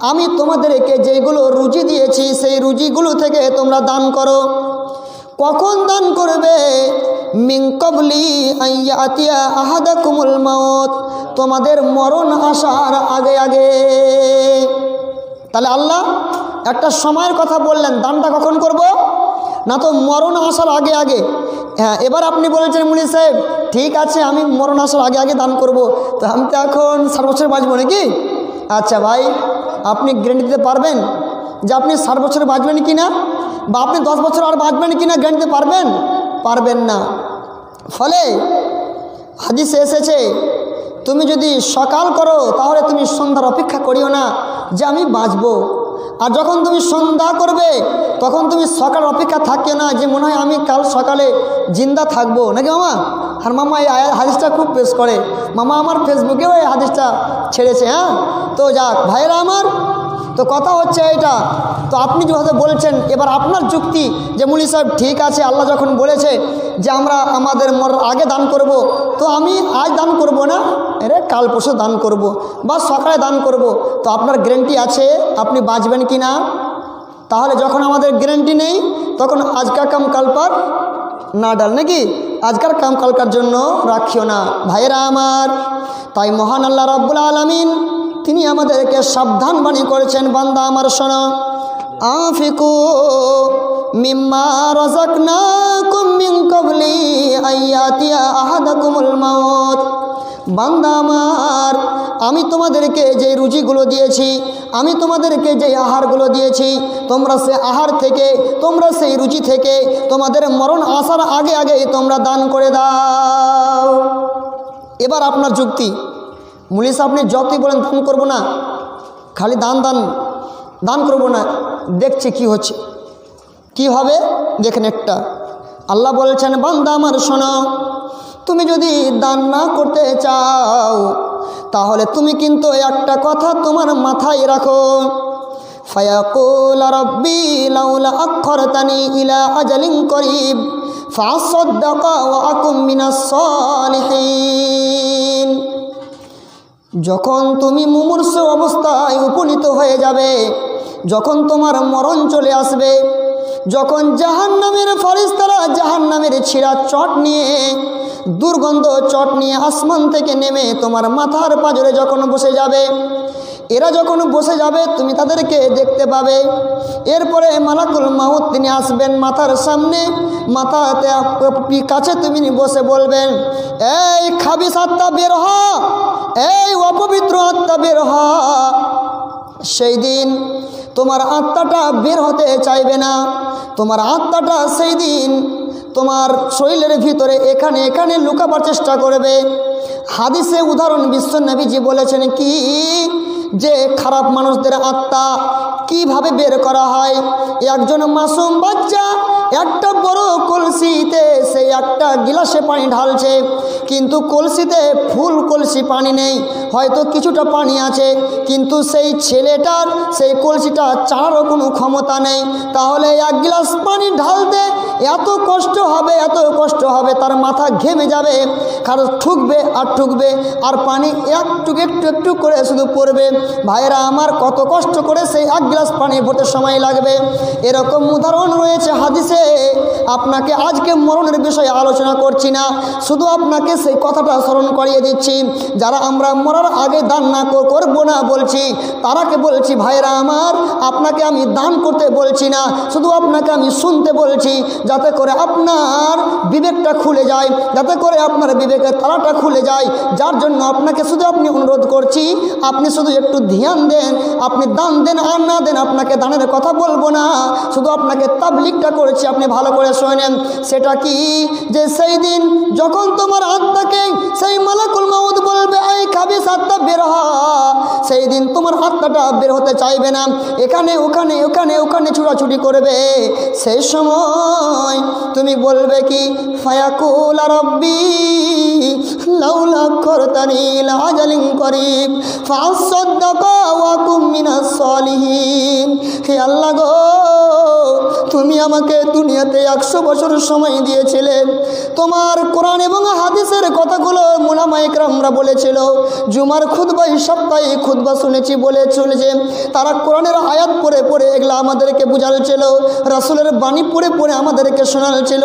আমি তোমাদেরকে যেগুলো রুজি দিয়েছি সেই রুজিগুলো থেকে তোমরা দান করো। কখন দান করবে? মিন ক্বাবলি আইয়াতিয়া আহাদাকুমুল মাউত, তোমাদের মরণ আসার আগে আগে। তাহলে আল্লাহ একটা সময়ের কথা বললেন, দানটা কখন করব? না তো মরণ আসার আগে আগে। হ্যাঁ, এবার আপনি বলেছেন মুনি সাহেব ঠিক আছে আমি মরণ আসার আগে আগে দান করব, তো আমি তো এখন 60 বছর বাঁচবো নাকি? আচ্ছা ভাই, আপনি গ্যারান্টি দিতে পারবেন যে আপনি 60 বছর বাঁচবেন কি না? বা আপনি 10 বছর আর বাঁচবেন কি না গ্যারান্টি দিতে পারবেন? পারবেন না। ফলে হাদিসে এসেছে, তুমি যদি সকাল করো তাহলে তুমি সন্ধ্যার অপেক্ষা করিও না যে আমি বাঁচবো, আর যখন তুমি সন্ধ্যা করবে তখন তুমি সকাল অপেক্ষা থাকিও না যে মনে হয় আমি কাল সকালে জিন্দা থাকবো নাকি মামা। আর মামা এই হাদিসটা খুব পেশ করে, মামা আমার ফেসবুকেও এই হাদিসটা ছেড়েছে। হ্যাঁ, তো যাক ভাইরা আমার, তো কথা হচ্ছে এটা। তো আপনি যেভাবে বলছেন, এবার আপনার যুক্তি যে মুলি সাহেব ঠিক আছে আল্লাহ যখন বলেছে যে আমরা আমাদের মরার আগে দান করব, তো আমি আজ দান করব না, আরে কাল পরশু দান করব বা সকালে দান করব, তো আপনার গ্যারান্টি আছে আপনি বাঁচবেন কি না? তাহলে যখন আমাদের গ্যারান্টি নেই তখন আজকার কাম কালপার না ডাল নাকি? আজকার কাম কালকার জন্য রাখিও না। ভাইয়েরা আমার, তাই মহান আল্লাহ রাব্বুল আলামিন তিনি আমাদেরকে সাবধান বাণী করেছেন, বান্দা আমার শোনো, আনফিকু মিম্মা রাযাকনাকুম মিন ক্বাবলি আইয়াতিয়া আহাদাকুমুল মাউত। বান্দা আমার, আমি তোমাদেরকে যে রুজিগুলো দিয়েছি, আমি তোমাদেরকে যে আহারগুলো দিয়েছি, তোমরা সে আহার থেকে, তোমরা সেই রুচি থেকে তোমাদের মরণ আসার আগে আগেই তোমরা দান করে দাও। এবার আপনার যুক্তি, মুলিশ আপনি যতই বলেন দান করব না, খালি দান দান দান করব না, দেখছি কি হচ্ছে, কি হবে দেখেন। একটা আল্লাহ বলছেন, বান্দা আমার শোনো, তুমি যদি দান না করতে চাও তাহলে তুমি কিন্তু একটা কথা তোমার মাথায় রাখো, ফায়াকুল রব্বি লাউলা আখরতানি ইলা আজালিন করিব ফাসাদদাকা ওয়া আকুম মিনাস সালিহিন। যখন তুমি মুমূর্ষু অবস্থায় উপনীত হয়ে যাবে, যখন তোমার মরণ চলে আসবে, যখন জাহান্নামের ফেরেশতারা জাহান্নামের ছিঁড়া চট নিয়ে, দুর্গন্ধ চট নিয়ে আসমান থেকে নেমে তোমার মাথার পাঁজরে যখন বসে যাবে, এরা যখন বসে যাবে তুমি তাদেরকে দেখতে পাবে। এরপরে মালাকুল মাউত তিনি আসবেন মাথার সামনে, মাথাতে কাছে তুমি বসে বলবেন, এই খাবিস আত্মা বের হ, এই অপবিত্র আত্মা বের হ। সেই দিন তোমার আত্মাটা বের হতে চাইবে না, তোমার আত্মাটা সেই দিন তোমার শরীরের ভিতরে এখানে এখানে লুকাবার চেষ্টা করবে। হাদিসে উদাহরণ বিশ্বনবীজি বলেছেন কি, যে খারাপ মানুষদের আত্মা কিভাবে বের করা হয়। একজন মাসুম বাচ্চা একটা বড় কলসিতে সেই একটা গিলাসে পানি ঢালছে, কিন্তু কলসিতে ফুল কলসি পানি নেই, হয়তো কিছুটা পানি আছে, কিন্তু সেই ছেলেটার সেই কলসিটা চাড়ারও কোনো ক্ষমতা নেই। তাহলে এক গ্লাস পানি ঢালতে এত কষ্ট হবে, এত কষ্ট হবে, তার মাথা ঘেমে যাবে, কারণ ঠুকবে আর ঠুকবে, আর পানি একটু একটু একটু করে শুধু পড়বে। ভাইরা আমার, কত কষ্ট করে সেই এক গ্লাস পানি ভরতে সময় লাগবে। এরকম উদাহরণ রয়েছে হাদিসে। আপনাকে আজকে মরণের বিষয়ে আলোচনা করছি না, শুধু আপনাকে সেই কথাটা স্মরণ করিয়ে দিচ্ছি। যারা আমরা মরার আগে দান না করবো না বলছি, তারাকে বলছি ভাইরা আমার, আপনাকে আমি দান করতে বলছি না, শুধু আপনাকে আমি শুনতে বলছি, যাতে করে আপনার বিবেকটা খুলে যায়, যাতে করে আপনার বিবেকের তালাটা খুলে যায়। যার জন্য আপনাকে শুধু আপনি অনুরোধ করছি, আপনি শুধু একটু ধ্যান দেন, আপনি দান দেন আর না দেন, আপনাকে দানের কথা বলবো না, শুধু আপনাকে তাবলীগটা করেছি, আপনি ভালো করে শোনেন। সেটা কি, যে সেই দিন যখন তোমার আত্মাকে সেই মালাকুল মাউত বলবে, এই খাবিস আত্মা বের হ, সেই দিন তোমার আত্মাটা বের হতে চাইবে না, এখানে ওখানে ওখানে ওখানে ছুটাছুটি করবে। সেই সময় তুমি বলবে কি, ফায়াকুল রব্বি লাউলা আখরতানি ইলা আজালিন করিব ফাসাদদাকা ওয়া আকুম মিনাস সালিহিন। হে আল্লাহ গো, তুমি আমাকে দুনিয়াতে 100 বছর সময় দিয়েছিলে। তোমার কোরআন এবং হাদিসের কথাগুলো উলামায়ে কেরামরা বলেছিল, জুমার খুতবায় সপ্তাহে খুতবা শুনেছি বলে চলেছে, তারা কোরআনের আয়াত পড়ে পড়ে এগুলো আমাদেরকে বুঝাচ্ছিল, রাসূলের বাণী পড়ে পড়ে আমাদেরকে শোনাচ্ছিল,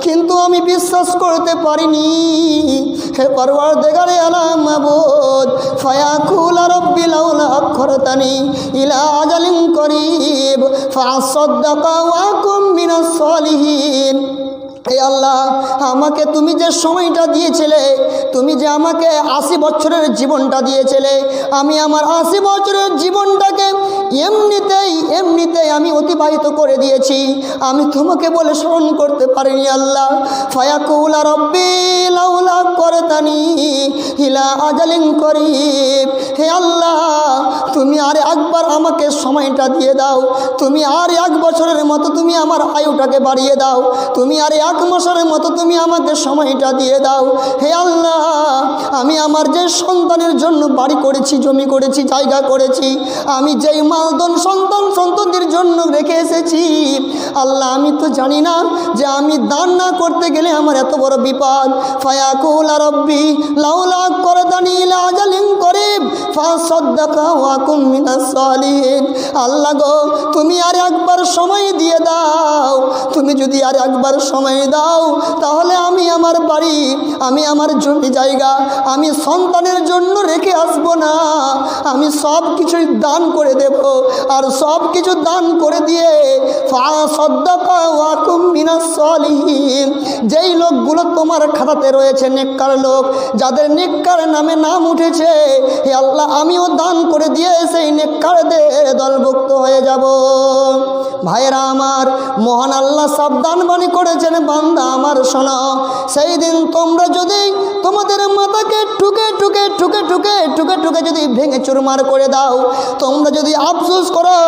কিন্তু আমি বিশ্বাস করতে পারিনি। হে পরওয়ারদিগারে আলাম মাবুদ, ফায়াকুল রব্বি লাউলা আখরতানি ইলা আজালিন করিব ফাসাদদাকা ওয়া আকুম মিনাস সালিহিন। হে আল্লাহ, আমাকে তুমি যে সময়টা দিয়েছিলে, তুমি যে আমাকে 80 বছরের জীবনটা দিয়েছিলে, আমি আমার 80 বছরের জীবনটাকে এমনিতেই আমি অতিবাহিত করে দিয়েছি, আমি তোমাকে বলে স্মরণ করতে পারিনি। আল্লাহ, ফায়াকুল রব্বি লাউলা আখরতানি ইলা আজালিন করিব। হে আল্লাহ, তুমি আর একবার আমাকে সময়টা দিয়ে দাও, তুমি আর 1 বছরের মতো তুমি আমার আয়ুটাকে বাড়িয়ে দাও, তুমি আর 1 মাসের মতো তুমি আমাকে সময়টা দিয়ে দাও। হে আল্লাহ, আমি আমার যে সন্তানের জন্য বাড়ি করেছি, জমি করেছি, জায়গা করেছি, আমি যেই মালদন সন্তানদের জন্য রেখে এসেছি, আল্লাহ আমি তো জানি না যে আমি দান না করতে গেলে আমার এত বড় বিপদ। ফায়াকুল রব্বি লাউলা আখরতানি ইলা আজালিন করিব ফাসাদদাকা ওয়া আকুম মিনাস সালিহিন। আল্লাহ গো, তুমি আর একবার সময় দিয়ে দাও, তুমি যদি আর একবার সময় দাও, তাহলে আমি আমার বাড়ি, আমি আমার জমি জায়গা আমি সন্তানের জন্য রেখে আসবো না, আমি সব কিছুই দান করে দেব। আর সব কিছু দান করে দিয়ে ফাসাদদাকা ওয়া আকুম মিনাস সালিহিন, যেই লোকগুলো তোমার খাতাতে রয়েছে নেককার লোক, যাদের নেককার নামে নাম উঠেছে, হে আল্লাহ আমিও দান করে দিয়ে সেই নেককারদের দলভুক্ত হয়ে যাব। ভাইরা আমার, মহান আল্লাহ সাবধান বাণী করেছেন, বান্দা আমার শোনো, সেই দিন তোমরা যদি তোমাদের মাথাকে ঠুকে ঠুকে ঠুকে ঠুকে ঠুকে ঠুকে যদি ভেঙে চুরমার করে দাও, তোমরা যদি আফসোস করো,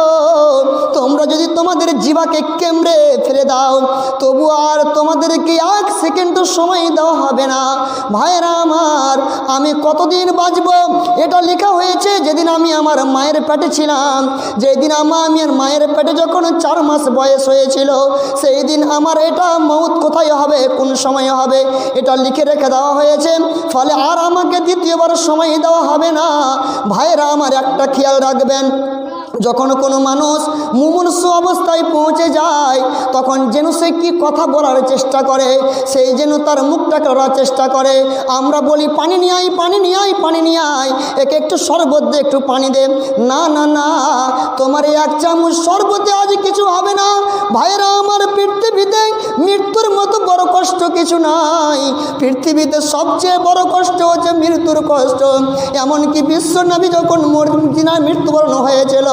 তোমরা যদি তোমাদের জিভাকে কেমড়ে ফেলে দাও, তবু আর তোমাদেরকে এক সেকেন্ডও সময় দেওয়া হবে না। ভাইরা আমার, আমি কতদিন বাঁচব এটা লেখা হয়েছে যেদিন আমি আমার মায়ের পেটে ছিলাম, যেদিন আমার মায়ের পেটে যখন 4 মাস বয়স হয়েছিল, সেই দিন আমার এটা মৌত কোথায় হবে, কোন সময় হবে, এটা লিখে রেখে দেওয়া হয়েছে। ফলে আর আমাকে দ্বিতীয়বার সময় দেওয়া হবে না। ভাইরা আমার, একটা খেয়াল রাখবেন, যখন কোনো মানুষ মুমূর্ষু অবস্থায় পৌঁছে যায়, তখন যেন সে কি কথা বলার চেষ্টা করে, সেই যেন তার মুখটা করার চেষ্টা করে। আমরা বলি পানি নিয়ে আয়, পানি নিয়ে আয়, পানি নিয়ে আয়, একে একটু শরবত দে, একটু পানি দে। না না না, তোমার এই 1 চামচ শরবতে আজ কিছু হবে না। ভাইরা আমার, পৃথিবীতে মৃত্যুর মতো বড় কষ্ট কিছু নাই। পৃথিবীতে সবচেয়ে বড় কষ্ট হচ্ছে মৃত্যুর কষ্ট। এমনকি বিশ্বনবী যখন মৃত্যুবরণ হয়েছিল,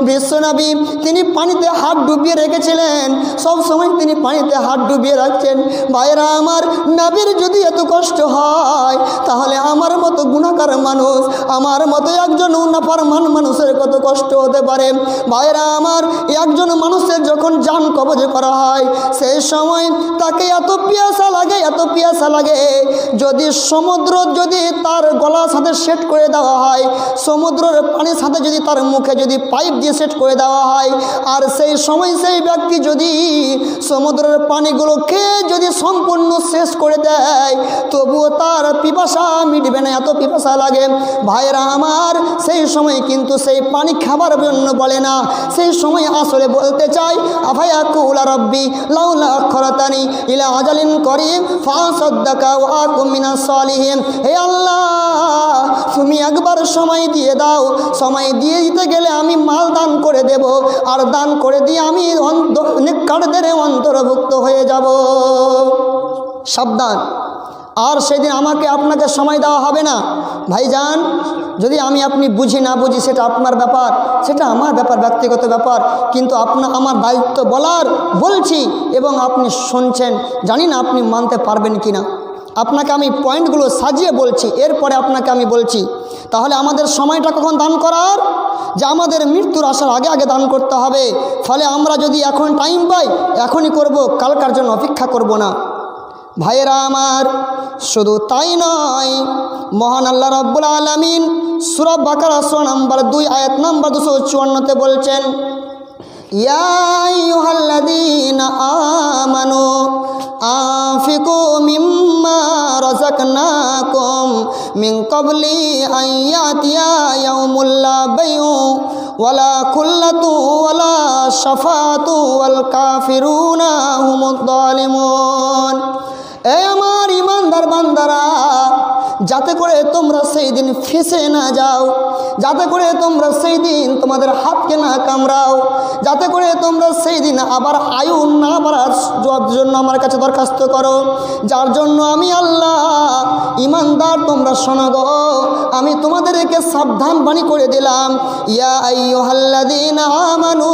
বিশ্বনবী তিনি পানিতে হাত ডুবিয়ে রেখেছিলেন, সব সময় তিনি পানিতে হাত ডুবিয়ে রাখছেন। ভাইরা আমার, নবীর যদি এত কষ্ট হয়, তাহলে আমার মতো গুনাহগার মানুষ, আমার মতো একজন নাফরমান মানুষের কত কষ্ট হতে পারে। ভাইরা আমার, একজন মানুষের যখন জান কবজ করা হয়, সেই সময় তাকে এত পিয়াসা লাগে, এত পিয়াসা লাগে, যদি সমুদ্র যদি তার গলার সাথে সেট করে দেওয়া হয়, সমুদ্রের পানির সাথে যদি তার মুখে যদি পাইপ দিয়ে সেট করে দেওয়া হয়, আর সেই সময় সেই ব্যক্তি যদি সমুদ্রের পানিগুলোকে যদি সম্পূর্ণ শেষ করে দেয়, তবুও তার পিপাসা মিটবে না, এত পিপাসা লাগে। ভাইরা আমার, সেই সময় কিন্তু সেই পানি খাবার জন্য বলে না, সেই সময় আসলে বলতে চাই, আফায়াকুল রাব্বি লাউলা আখরাতানি ইলা আজালিন করিম ফাসাদ্দাকা ওয়া আকুম মিনাস সালিহিন। হে আল্লাহ, তুমি একবার সময় দিয়ে দাও, সময় দিয়ে দিতে গেলে আমি মাল দান করে দেব, আর দান করে দিয়ে আমি নেককারদের অন্তর্ভুক্ত হয়ে যাব। সাবধান, আর সেদিন আমাকে আপনাকে সময় দেওয়া হবে না। ভাইজান, যদি আমি আপনি বুঝি না বুঝি সেটা আপনার ব্যাপার, সেটা আমার ব্যাপার, ব্যক্তিগত ব্যাপার, কিন্তু আমার দায়িত্ব বলার বলছি, এবং আপনি শুনছেন, জানি না আপনি মানতে পারবেন কি না। আপনাকে আমি পয়েন্টগুলো সাজিয়ে বলছি, এরপরে আপনাকে আমি বলছি। তাহলে আমাদের সময়টা কখন দান করার, যে আমাদের মৃত্যুর আসার আগে আগে দান করতে হবে। ফলে আমরা যদি এখন টাইম পাই, এখনই করব, কালকার জন্য অপেক্ষা করব না। ভাইয়েরা আমার, শুধু তাই নয়, মহান আল্লাহ রাব্বুল আলামিন সূরা বাকারা সূরা নাম্বার 2 আয়াত নাম্বার 254-তে বলছেন, ইয়া আইয়ুহাল্লাযীনা আমানু আনফিকু মিম্মা রাযাকনাকুম মিন ক্বাবলি আন ইয়াতিয়া ইয়াউমুল লা বাইউ ওয়ালা খুল্লাতু ওয়ালা শাফাআতু ওয়াল কাফিরুনা হুমুদ যালিমুন। এ আমার ইমানদার বান্দারা, যাতে করে তোমরা সেই দিন ফেঁসে না যাও, যাতে করে তোমরা সেই দিন তোমাদের হাতকে না কামড়াও, যাতে করে তোমরা সেই দিন আবার আয়ু না বাড়ার জন্য আমার কাছে দরখাস্ত করো, যার জন্য আমি আল্লাহ ইমানদার তোমরা শোনো গো, আমি তোমাদেরকে সাবধান বাণী করে দিলাম। ইয়া আইয়ুহাল্লাযীনা আমানু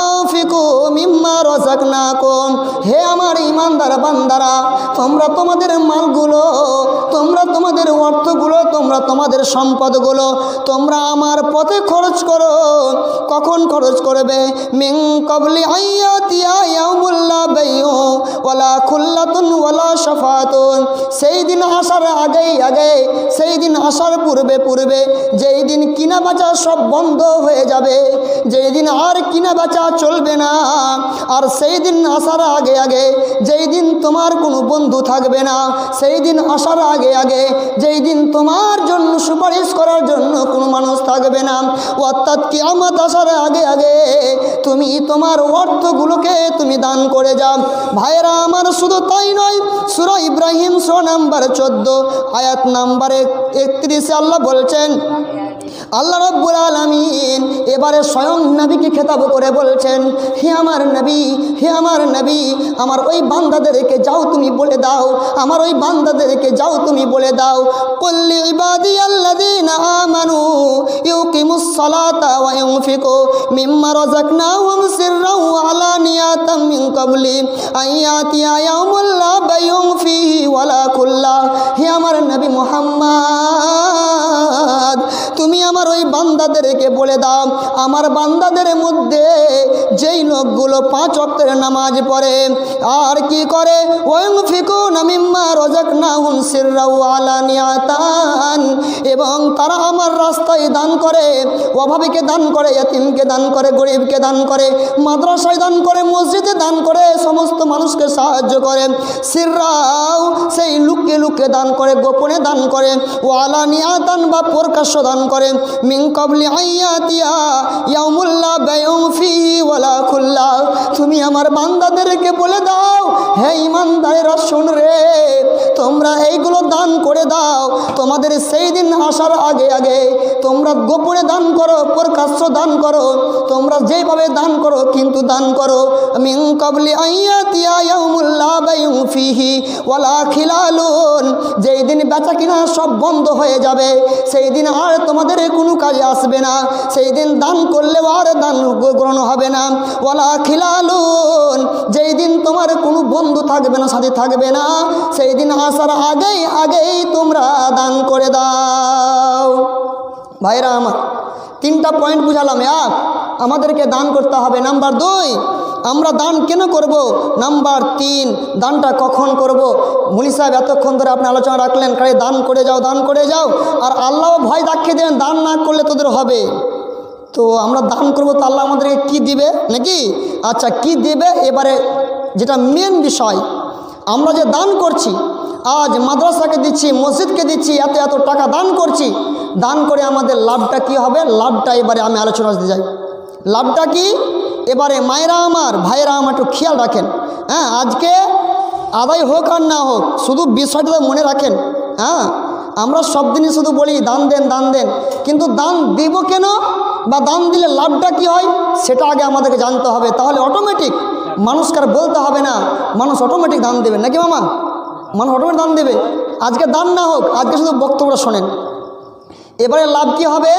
আনফিকু মিম্মা রাযাকনাকুম। হে আমার ইমানদার বান্দারা, তোমরা তোমাদের মালগুলো, তোমরা তোমাদের অর্থগুলো, তোমরা তোমাদের সম্পদগুলো তোমরা আমার পথে খরচ করো। কখন খরচ করবে? মিন ক্বাবলি আইয়াতিয়া ইয়াউমুল লা বাইউ ওয়ালা খুল্লাতুন ওয়ালা শাফাআতুন। সেই দিন আসার আগে, সেই দিন আসার পূর্বে, যেই দিন কিনা বেচা সব বন্ধ হয়ে যাবে, যেই দিন আর কিনা বেচা চলবে না, আর সেই দিন আসার আগে, যেই দিন তোমার কোনো বন্ধু থাকবে না, সেই দিন আসার আগে, যেই দিন তোমার জন্য সুপারিশ করার জন্য কোনো মানুষ থাকবে না, অর্থাৎ কিয়ামত আসার আগে তুমি তোমার অর্থগুলোকে তুমি দান করে যাও। ভাইরা আমার, শুধু তাই নয়, সূরা ইব্রাহিম সূরা নাম্বার 14 আয়াত নাম্বার 31 আল্লাহ বলছেন, আল্লাহ রাব্বুল আলামিন এবারে স্বয়ং নবীকে খেতাব করে বলছেন, হে আমার নবী, হে আমার নবী, আমার ওই বান্দাদেরকে যাও তুমি বলে দাও, আমার ওই বান্দাদেরকে যাও তুমি বলে দাও, কুল্লি ইবাদিয়াল্লাযীনা আমানু ইউকিমুস সালাতা ওয়া ইউনফিকু মিম্মা রাযাকনাহুম সিররাও ওয়া আলানিয়াতাম মিন ক্বাবলি আইয়াতিয়া ইয়াউমুল লা বাইউন ফীহি ওয়ালা খুল্লাহ। হে আমার নবী মুহাম্মদ, তুমি আমার ওই বান্দাদেরকে বলে দাও, আমার বান্দাদের মধ্যে যেই লোকগুলো 5 ওয়াক্তের নামাজ পড়ে আর কি করে, ওয়ায়ুনফিকুনা মিম্মা রাযাকনাহুম সিররাও ওয়া আলানিয়াতান, এবং তারা আমার রাস্তায় দান করে, অভাবীকে দান করে, ইতিমকে দান করে, গরিবকে দান করে, মাদ্রাসায় দান করে, মসজিদে দান করে, সমস্ত মানুষকে সাহায্য করে, সিররাও সেই লুকিয়ে লুকিয়ে দান করে, গোপনে দান করে, ওয়া আলানিয়াতান বা প্রকাশ্য দান করে, মিন ক্বাবলি আইয়াতিয়া ইয়াউমুল লা বাইউন ফীহি ওয়ালা খুল্লাহ। তুমি আমার বান্দাদেরকে বলে দাও, হে ঈমানদারেরা শুন রে, তোমরা এইগুলো দান করে দাও, তোমাদের সেই দিন আসার আগে আগে তোমরা গোপনে দান করো, প্রকাশ্য দান করো, তোমরা যেভাবে দান করো কিন্তু দান করো, মিন ক্বাবলি আইয়াতিয়া ইয়াউমুল লা বাইউন ফীহি ওয়ালা খিলালুন, যেই দিন বেচা কিনা সব বন্ধ হয়ে যাবে, সেই দিন আর তোমাদের কোনো কাজে আসবে না, সেই দিন দান করলেও আর দান গ্রহণ হবে না, ওয়ালা খিলালুন, যেই দিন তোমার কোনো বন্ধু থাকবে না, সাথী থাকবে না, সেই দিন আসার আগেই আগেই তোমরা দান করে দাও। ভাইরা আমার, 3টা পয়েন্ট বুঝালাম। 1, আমাদেরকে দান করতে হবে। নাম্বার 2, আমরা দান কেন করব। নাম্বার 3, দানটা কখন করব। মুলি সাহেব এতক্ষণ ধরে আপনি আলোচনা রাখলেন, খালি দান করে যাও, দান করে যাও, আর আল্লাহ ভয় দেখিয়ে দেন দান না করলে তোদের হবে। তো আমরা দান করব, তো আল্লাহ আমাদেরকে কি দিবে নাকি? আচ্ছা, কি দিবে, এবারে যেটা মেন বিষয়, আমরা যে দান করছি, আজ মাদ্রাসাকে দিচ্ছি, মসজিদকে দিচ্ছি, এত এত টাকা দান করছি, দান করে আমাদের লাভটা কি হবে, লাভটা এবারে আমি আলোচনা দিতে যাই। লাভটা কি, এবারে মায়েরা আমার, ভাইয়েরা আমার একটু খেয়াল রাখেন। হ্যাঁ, আজকে আদায় হোক আর না হোক, শুধু বিষয়টা মনে রাখেন। হ্যাঁ, আমরা সব দিনই শুধু বলি দান দেন, দান দেন, কিন্তু দান দিব কেন বা দান দিলে লাভটা কি হয় সেটা আগে আমাদেরকে জানতে হবে। তাহলে অটোমেটিক মানুষকে আর বলতে হবে না, মানুষ অটোমেটিক দান দেবে নাকি মামা? মানুষ অটোমেটিক দান দেবে। আজকে দান না হোক, আজকে শুধু বক্তব্যটা শোনেন। এবারে লাভ কি হবে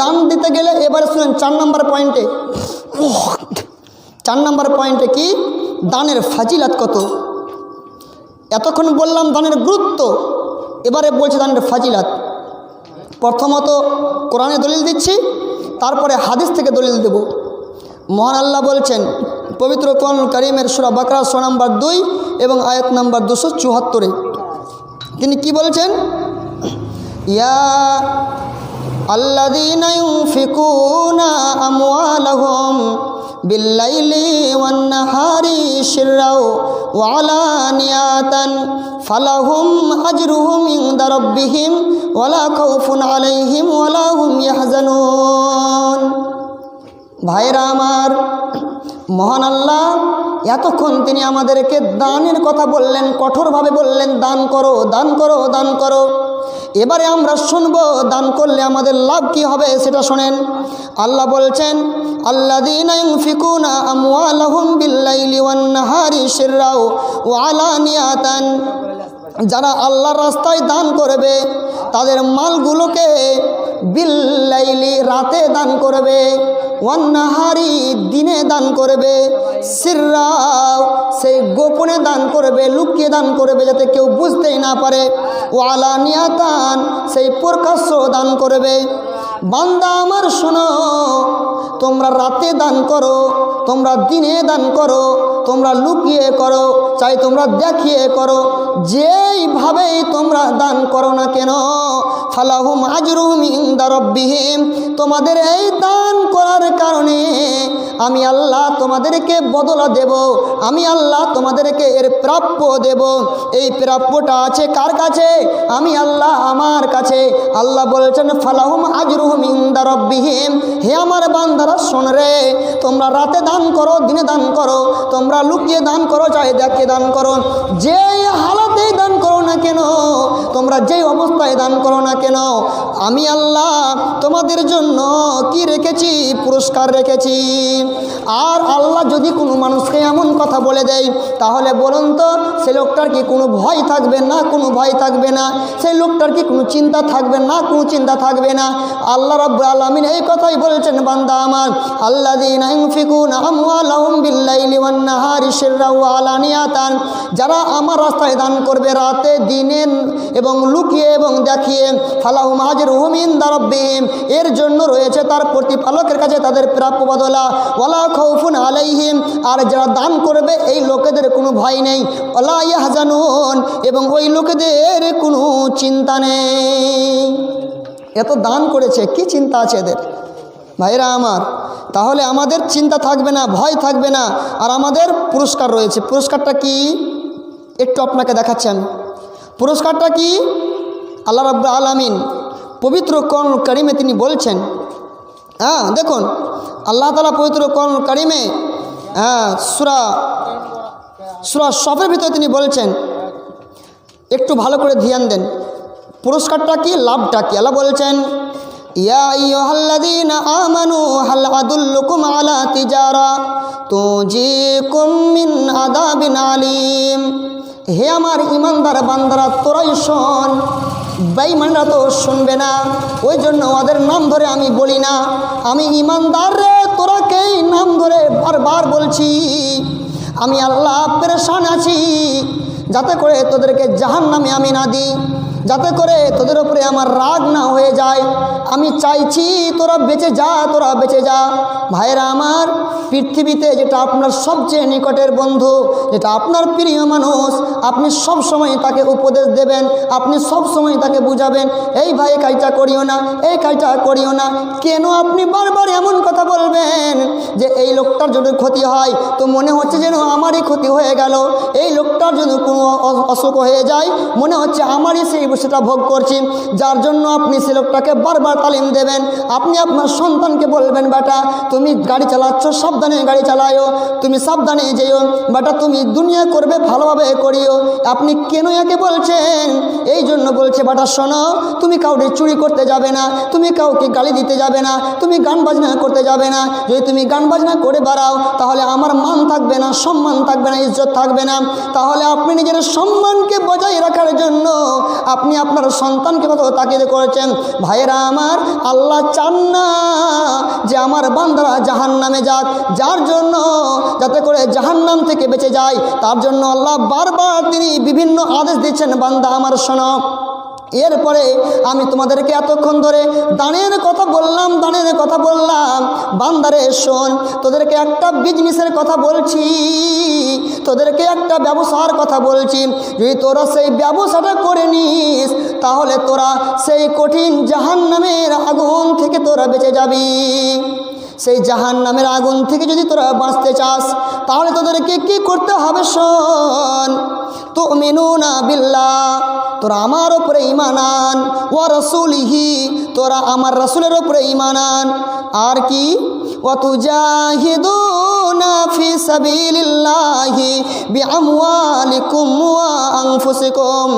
দান দিতে গেলে, এবারে শুনেন 4 নম্বর পয়েন্টে। 4 নম্বর পয়েন্টে কি, দানের ফাজিলাত কত। এতক্ষণ বললাম দানের গুরুত্ব, এবারে বলছে দানের ফাজিলাত। প্রথমত কোরআনে দলিল দিচ্ছি, তারপরে হাদিস থেকে দলিল দেব। মহান আল্লাহ বলছেন পবিত্র কোরআন কারীমের সূরা বাকারা 100 নম্বর 2 এবং আয়াত নম্বর 274-এ তিনি কি বলছেন, ইয়া আল্লাযীনা ইউনফিকুনা আমওয়ালাহুম বিল্লাইলি ওয়ান নাহারি সিররাও ওয়া আলানিয়াতান ফালাহুম আজরুহুম ইনদা রাব্বিহিম ওয়ালা খাউফুন আলাইহিম ওয়ালা হুম ইয়াহজানুন। ভাইরা আমার, মহান আল্লাহ এতক্ষণ তিনি আমাদেরকে দানের কথা বললেন, কঠোরভাবে বললেন দান করো, দান করো, দান করো। এবারে আমরা শুনবো দান করলে আমাদের লাভ কি হবে সেটা শোনেন। আল্লাহ বলছেন, আল্লাযীনা ইউনফিকুনা আমওয়ালাহুম বিল্লাইলি ওয়ান নাহারি সিররাও ওয়া আলানিয়াতান, যারা আল্লাহর রাস্তায় দান করবে তাদের মালগুলোকে বিল্লাইলি রাতে দান করবে, ওয়ান নাহারি দিনে দান করবে, সিররাও সেই গোপনে দান করবে, লুকিয়ে দান করবে যাতে কেউ বুঝতেই না পারে, ওয়া আলানিয়াতান সেই প্রকাশ্য দান করবে। বান্দা আমার শোনো, তোমরা রাতে দান করো, তোমরা দিনে দান করো, তোমরা লুকিয়ে করো, চাই তোমরা দেখিয়ে করো, যেইভাবেই তোমরা দান করো না কেন, ফালাহুম আজরুহুম ইনদা রাব্বিহিম, তোমাদের এই দান করার কারণে আমি আল্লাহ তোমাদেরকে বদলা দেব, আমি আল্লাহ তোমাদেরকে এর প্রাপ্য দেব। এই প্রাপ্যটা আছে কার কাছে? আমি আল্লাহ আমার কাছে। আল্লাহ বলছেন ফালাহুম আজরুহুম ইনদা রাব্বিহিম, হে আমার বান্দারা শোন রে, তোমরা রাতে দান করো, দিনে দান করো, তোমরা লুকিয়ে দান করো, চাই দেখে দান করো, যে হালাতেই দান করো না কেন, তোমরা তোমরা যেই অবস্থায় দান করো না কেন, আমি আল্লাহ তোমাদের জন্য কি রেখেছি? পুরস্কার রেখেছি। আর আল্লাহ যদি কোনো মানুষকে এমন কথা বলে দেয়, তাহলে বলুন তো সে লোকটার কি কোনো ভয় থাকবে? না, কোনো ভয় থাকবে না। সেই লোকটার কি কোনো চিন্তা থাকবে? না, কোনো চিন্তা থাকবে না। আল্লাহ রাব্বুল আলামিন এই কথাই বলেছেন, বান্দা আমার, আল্লাযীনা ইউনফিকুনা আমওয়ালাহুম বিল্লাইলি ওয়ান নাহারি সিররাও ওয়া আলানিয়াতান, যারা আমার রাস্তায় দান করবে রাতে দিনে এবং লুকিয়ে এবং দেখিয়ে, ফালাহুম আজরুহুম ইনদা রাব্বিহিম, এর জন্য রয়েছে তার প্রতিপালকের কাছে তাদের প্রাপ্য বদলা। ওয়ালা খাউফুন আলাইহিম, আর যারা দান করবে এই লোকেদের কোনো ভয় নেই। ওয়ালা ইয়াহজানুন, এবং ওই লোকেদের কোনো চিন্তা নেই। এত দান করেছে, কি চিন্তা আছে এদের? ভাইরা আমার, তাহলে আমাদের চিন্তা থাকবে না, ভয় থাকবে না, আর আমাদের পুরস্কার রয়েছে। পুরস্কারটা কি একটু আপনাকে দেখাচ্ছি আমি। পুরস্কারটা কি? আল্লাহ রাব্বুল আলামিন পবিত্র কোরআন কারীমে তিনি বলছেন, দেখুন আল্লাহ তাআলা পবিত্র কোরআন কারীমে সূরা সফের ভিতরে তিনি বলছেন, একটু ভালো করে ধ্যান দেন, পুরস্কারটা কি, লাভটা কি। আল্লাহ বলছেন, ইয়া আইয়ুহাল্লাযীনা আমানু হাল আদুল্লুকুম আলা তিজারা তুজিকুম মিন আযাবিন আলীম। হে আমার ইমানদার বান্দারা, তোরাই শোন। বেঈমানরা তো শুনবে না, ওই জন্য ওদের নাম ধরে আমি বলি না। আমি ইমানদার রে, তোরাকেই নাম ধরে বারবার বলছি। আমি আল্লাহ পেরেশান আছি যাতে করে তোদেরকে জাহান্নামে আমি না দিই, যাতে করে তোদের উপরে আমার রাগ না হয়ে যায়। আমি চাইছি তোরা বেঁচে যা, তোরা বেঁচে যা। ভাইরা আমার, পৃথিবীতে যেটা আপনার সবচেয়ে নিকটের বন্ধু, যেটা আপনার প্রিয় মানুষ, আপনি সব সময় তাকে উপদেশ দেবেন, আপনি সব সময় তাকে বুঝাবেন, এই ভাই কাজটা করিও না, এই কাজটা করিও না। কেন আপনি বারবার এমন কথা বলবেন যে এই লোকটার যদি ক্ষতি হয় তো মনে হচ্ছে যেন আমারই ক্ষতি হয়ে গেল, এই লোকটার যদি কোনো অসুখ হয়ে যায় মনে হচ্ছে আমারই সেই সেটা ভোগ করছি। যার জন্য আপনি সে লোকটাকে বারবার তালিম দেবেন। আপনি আপনার সন্তানকে বলবেন, বেটা তুমি গাড়ি চালাচ্ছ, সাবধানে গাড়ি চালাও, তুমি সাবধানে যেও, বেটা তুমি দুনিয়া করবে ভালোভাবে করিও। আপনি কেন একে বলছেন? এই জন্য বলছে, বেটা শোনো, তুমি কাউকে চুরি করতে যাবে না, তুমি কাউকে গালি দিতে যাবে না, তুমি গান বাজনা করতে যাবে না। যদি তুমি গান বাজনা করে বেড়াও তাহলে আমার মান থাকবে না, সম্মান থাকবে না, ইজ্জত থাকবে না। তাহলে আপনি নিজের সম্মানকে বজায় রাখার জন্য আপনি আপনার সন্তানকে কত তাকিদ করেছেন। ভাইয়েরা আমার, আল্লাহ চান না যে আমার বান্দারা জাহান্নামে যাক, যার জন্য যাতে করে জাহান্নাম থেকে বেঁচে যায়, তার জন্য আল্লাহ বারবার তিনি বিভিন্ন আদেশ দিচ্ছেন, বান্দা আমার শোনো। এরপরে আমি তোমাদেরকে এতক্ষণ ধরে দানের কথা বললাম, বান্দারে শোন, তোদেরকে একটা বিজনেসের কথা বলছি, তোদেরকে একটা ব্যবসার কথা বলছি। যদি তোরা সেই ব্যবসাটা করে নিস তাহলে তোরা সেই কঠিন জাহান্নামের আগুন থেকে তোরা বেঁচে যাবি। সেই জাহান্নামের আগুন থেকে যদি তোরা বাঁচতে চাস তাহলে তোদেরকে কি করতে হবে শোন। তুমিনুনা বিল্লাহ, তোরা আমার উপরে ঈমান আন, ওয়া রাসূলিহি, তোরা আমার রাসূলের উপরে ঈমান আন। আর কি? ওয়া তুজাহিদুনা ফি সাবিলিল্লাহি বিআমওয়ালিকুম ওয়া আনফুসিকুম।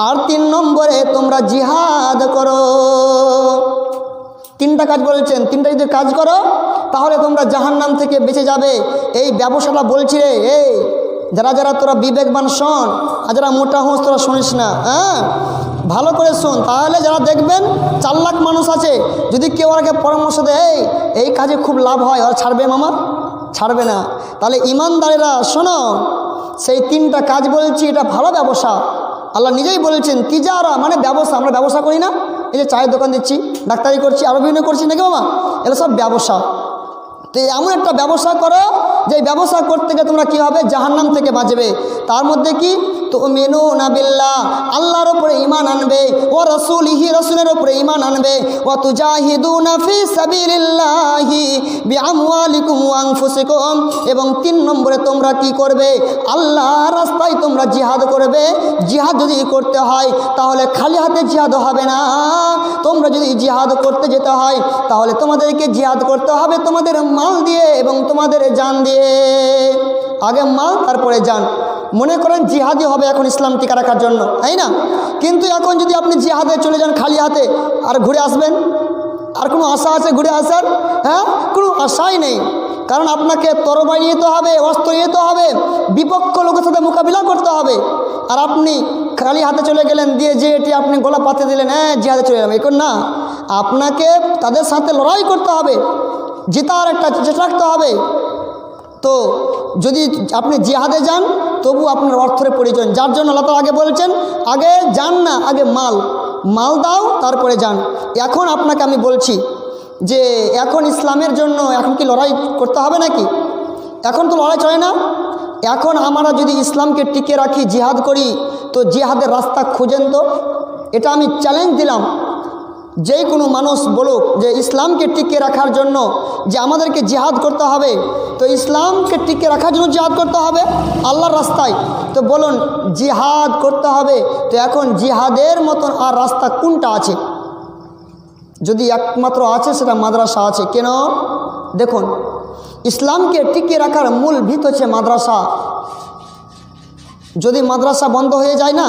আর 3 নম্বরে তোমরা জিহাদ করো। 3টা কাজ বলছেন, 3টা যদি কাজ করো তাহলে তোমরা জাহান্নাম থেকে বেঁচে যাবে। এই ব্যবসাটা বলছি রে, এই যারা যারা তোরা বিবেকবান শোন, আর যারা মোটা হোস তোরা শুনিস না, ভালো করে শোন। তাহলে যারা দেখবেন 4 লাখ মানুষ আছে, যদি কেউ আগে পরামর্শ দেয় এই কাজে খুব লাভ হয়, আর ছাড়বে মামা? ছাড়বে না। তাহলে ইমানদারেরা শোনো, সেই 3টা কাজ বলছি, এটা ভালো ব্যবসা। আল্লাহ নিজেই বলেছেন তিজারা মানে ব্যবসা। আমরা ব্যবসা করি না, এই যে চায়ের দোকান দিচ্ছি, ডাক্তারি করছি, আরও বিভিন্ন করছি নাকি মামা, এগুলো সব ব্যবসা। তো এমন একটা ব্যবসা করো যে ব্যবসা করতে গিয়ে তোমরা কী হবে, জাহান্নাম থেকে বাঁচবে। তার মধ্যে কি? তুমিনুনা বিল্লাহ, আল্লাহর উপরে ঈমান আনবে, ওয়া রাসূলিহি, রাসূলের উপরে ঈমান আনবে, ওয়া তুজাহিদুনা ফি সাবিলিল্লাহি বিআমওয়ালিকুম ওয়া আনফুসিকুম। এবং 3 নম্বরে তোমরা কি করবে? আল্লাহর রাস্তায় তোমরা জিহাদ করবে। জিহাদ যদি করতে হয় তাহলে খালি হাতে জিহাদ হবে না। তোমরা যদি জিহাদ করতে যেতে হয় তাহলে তোমাদেরকে জিহাদ করতে হবে তোমাদের মাল দিয়ে এবং তোমাদের জান দিয়ে। আগে মাল, তারপরে জান। মনে করেন জিহাদি হবে এখন ইসলাম টিকা রাখার জন্য, তাই না? কিন্তু এখন যদি আপনি জিহাদে চলে যান খালি হাতে, আর ঘুরে আসবেন, আর কোনো আশা আছে ঘুরে আসার? হ্যাঁ, কোনো আশাই নেই। কারণ আপনাকে তরবারি নিতে হবে, অস্ত্র নিতে হবে, বিপক্ষ লোকের সাথে মোকাবিলা করতে হবে। আর আপনি খালি হাতে চলে গেলেন, দিয়ে যে এটি আপনি গলা পাতে দিলেন, হ্যাঁ জিহাদে চলে যাবেন, এখন না, আপনাকে তাদের সাথে লড়াই করতে হবে, জেতার একটা চেষ্টা রাখতে হবে। তো যদি আপনি জিহাদে যান তবু আপনার অর্থের প্রয়োজন, যার জন্য আল্লাহ তাআলা আগে বলছেন আগে যান না, আগে মাল দাও তারপরে যান। এখন আপনাকে আমি বলছি যে এখন ইসলামের জন্য এখন কি লড়াই করতে হবে নাকি? এখন তো লড়াই চলে না। এখন আমরা যদি ইসলামকে টিকে রাখি, জিহাদ করি, তো জিহাদের রাস্তা খুঁজেন তো। এটা আমি চ্যালেঞ্জ দিলাম, যে কোনো মানুষ বলুক যে ইসলামকে টিকে রাখার জন্য যে আমাদেরকে জিহাদ করতে হবে, তো ইসলামকে টিকে রাখার জন্য জিহাদ করতে হবে আল্লাহর রাস্তায়। তো বলুন জিহাদ করতে হবে, তো এখন জিহাদের মতন আর রাস্তা কোনটা আছে? যদি একমাত্র আছে সেটা মাদ্রাসা আছে। কেন? দেখুন, ইসলামকে টিকে রাখার মূল ভিত হচ্ছে মাদ্রাসা। যদি মাদ্রাসা বন্ধ হয়ে যায় না,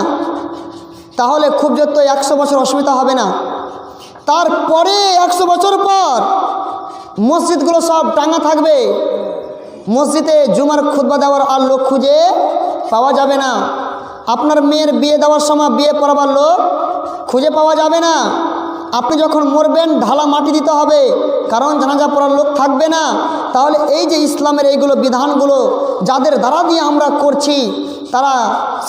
তাহলে খুব যত 100 বছর অসুবিধা হবে না, তারপরে 100 বছর পর মসজিদগুলো সব টাঙা থাকবে। মসজিদে জুমার খুতবা দেওয়ার আর লোক খুঁজে পাওয়া যাবে না। আপনার মেয়ের বিয়ে দেওয়ার সময় বিয়ে পড়াবার লোক খুঁজে পাওয়া যাবে না। আপনি যখন মরবেন ঢালা মাটি দিতে হবে, কারণ জানাজা পড়ার লোক থাকবে না। তাহলে এই যে ইসলামের এইগুলো বিধানগুলো যাদের দ্বারা দিয়ে আমরা করছি, তারা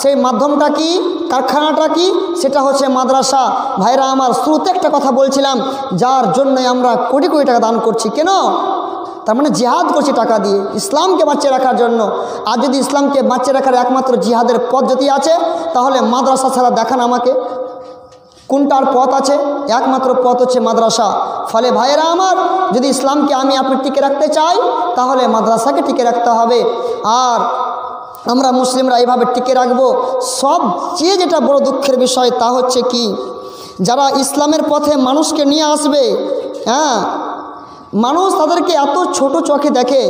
সেই মাধ্যমটা কি, কারখানাটা কি, সেটা হচ্ছে মাদ্রাসা। ভাইরা আমার, শুরুতে একটা কথা বলছিলাম, যার জন্য আমরা কোটি কোটি টাকা দান করছি। কেন? তার মানে জিহাদ করছি টাকা দিয়ে ইসলামকে বাঁচিয়ে রাখার জন্য। আর যদি ইসলামকে বাঁচিয়ে রাখার একমাত্র জিহাদের পদ্ধতি আছে, তাহলে মাদ্রাসা ছাড়া দেখান আমাকে কোনটার পথ আছে? একমাত্র পথ হচ্ছে মাদ্রাসা। ফলে ভাইয়েরা আমার, যদি ইসলামকে আমি আপনি টিকে রাখতে চাই, তাহলে মাদ্রাসাকে টিকে রাখতে হবে। আর আমরা মুসলিমরা এইভাবে টিকে রাখবো। সবচেয়ে যেটা বড় দুঃখের বিষয় তা হচ্ছে কি, যারা ইসলামের পথে মানুষকে নিয়ে আসবে, হ্যাঁ, মানুষ তাদেরকে এত ছোট চোখে দেখে,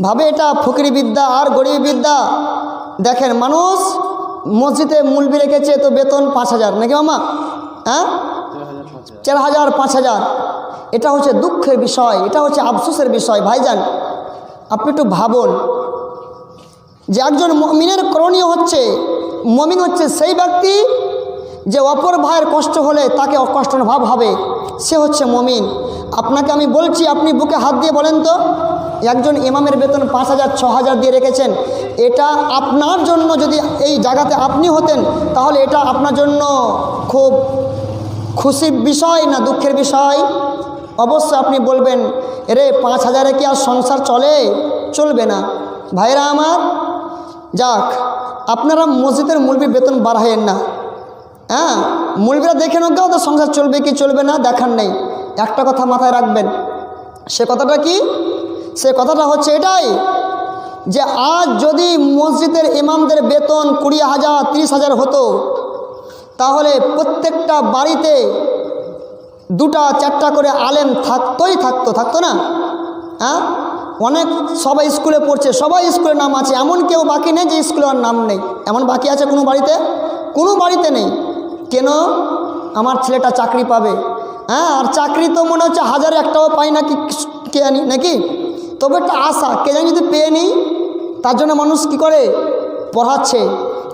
ভাবে এটা ফকিরি বিদ্যা আর গরিব বিদ্যা। দেখেন, মানুষ মসজিদে মুলবি রেখেছে তো বেতন 5,000 নাকি মামা? হ্যাঁ, 4,000 5,000। এটা হচ্ছে দুঃখের বিষয়, এটা হচ্ছে আফসোসের বিষয়। ভাইজান, আপনি একটু ভাবুন যে একজন মুমিনের করণীয় হচ্ছে, মুমিন হচ্ছে সেই ব্যক্তি যে অপর ভাইয়ের কষ্ট হলে তাকে কষ্ট অনুভব হবে, সে হচ্ছে মুমিন। আপনাকে আমি বলছি, আপনি বুকে হাত দিয়ে বলেন তো, একজন ইমামের বেতন 5,000 6,000 দিয়ে রেখেছেন, এটা আপনার জন্য যদি এই জায়গাতে আপনি হতেন, তাহলে এটা আপনার জন্য খুব খুশির বিষয় না দুঃখের বিষয়? অবশ্যই আপনি বলবেন, এরে 5,000-এ কি আর সংসার চলবে না। ভাইরা আমার, যাক, আপনারা মসজিদের মুলবির বেতন বাড়াইয়েন না। হ্যাঁ, মুলবিরা দেখে নোক তো সংসার চলবে কি চলবে না দেখার নেই। একটা কথা মাথায় রাখবেন, সে কথাটা কি? সে কথাটা হচ্ছে এটাই যে আজ যদি মসজিদের ইমামদের বেতন 20,000 30,000 হতো, তাহলে প্রত্যেকটা বাড়িতে 2টা 4টা করে আলেম থাকতো না? হ্যাঁ, অনেক সবাই স্কুলে পড়ছে, সবাই স্কুলে নাম আছে, এমন কেউ বাকি নেই যে স্কুলে আর নাম নেই। এমন বাকি আছে কোনো বাড়িতে? কোনো বাড়িতে নেই। কেন? আমার ছেলেটা চাকরি পাবে। হ্যাঁ, আর চাকরি তো মনে হচ্ছে 1000 একটাও পাই না, কি কে জানি নাকি, তবে একটা আশা, কে জানি যদি পেয়ে নিই, তার জন্য মানুষ কি করে পড়াচ্ছে।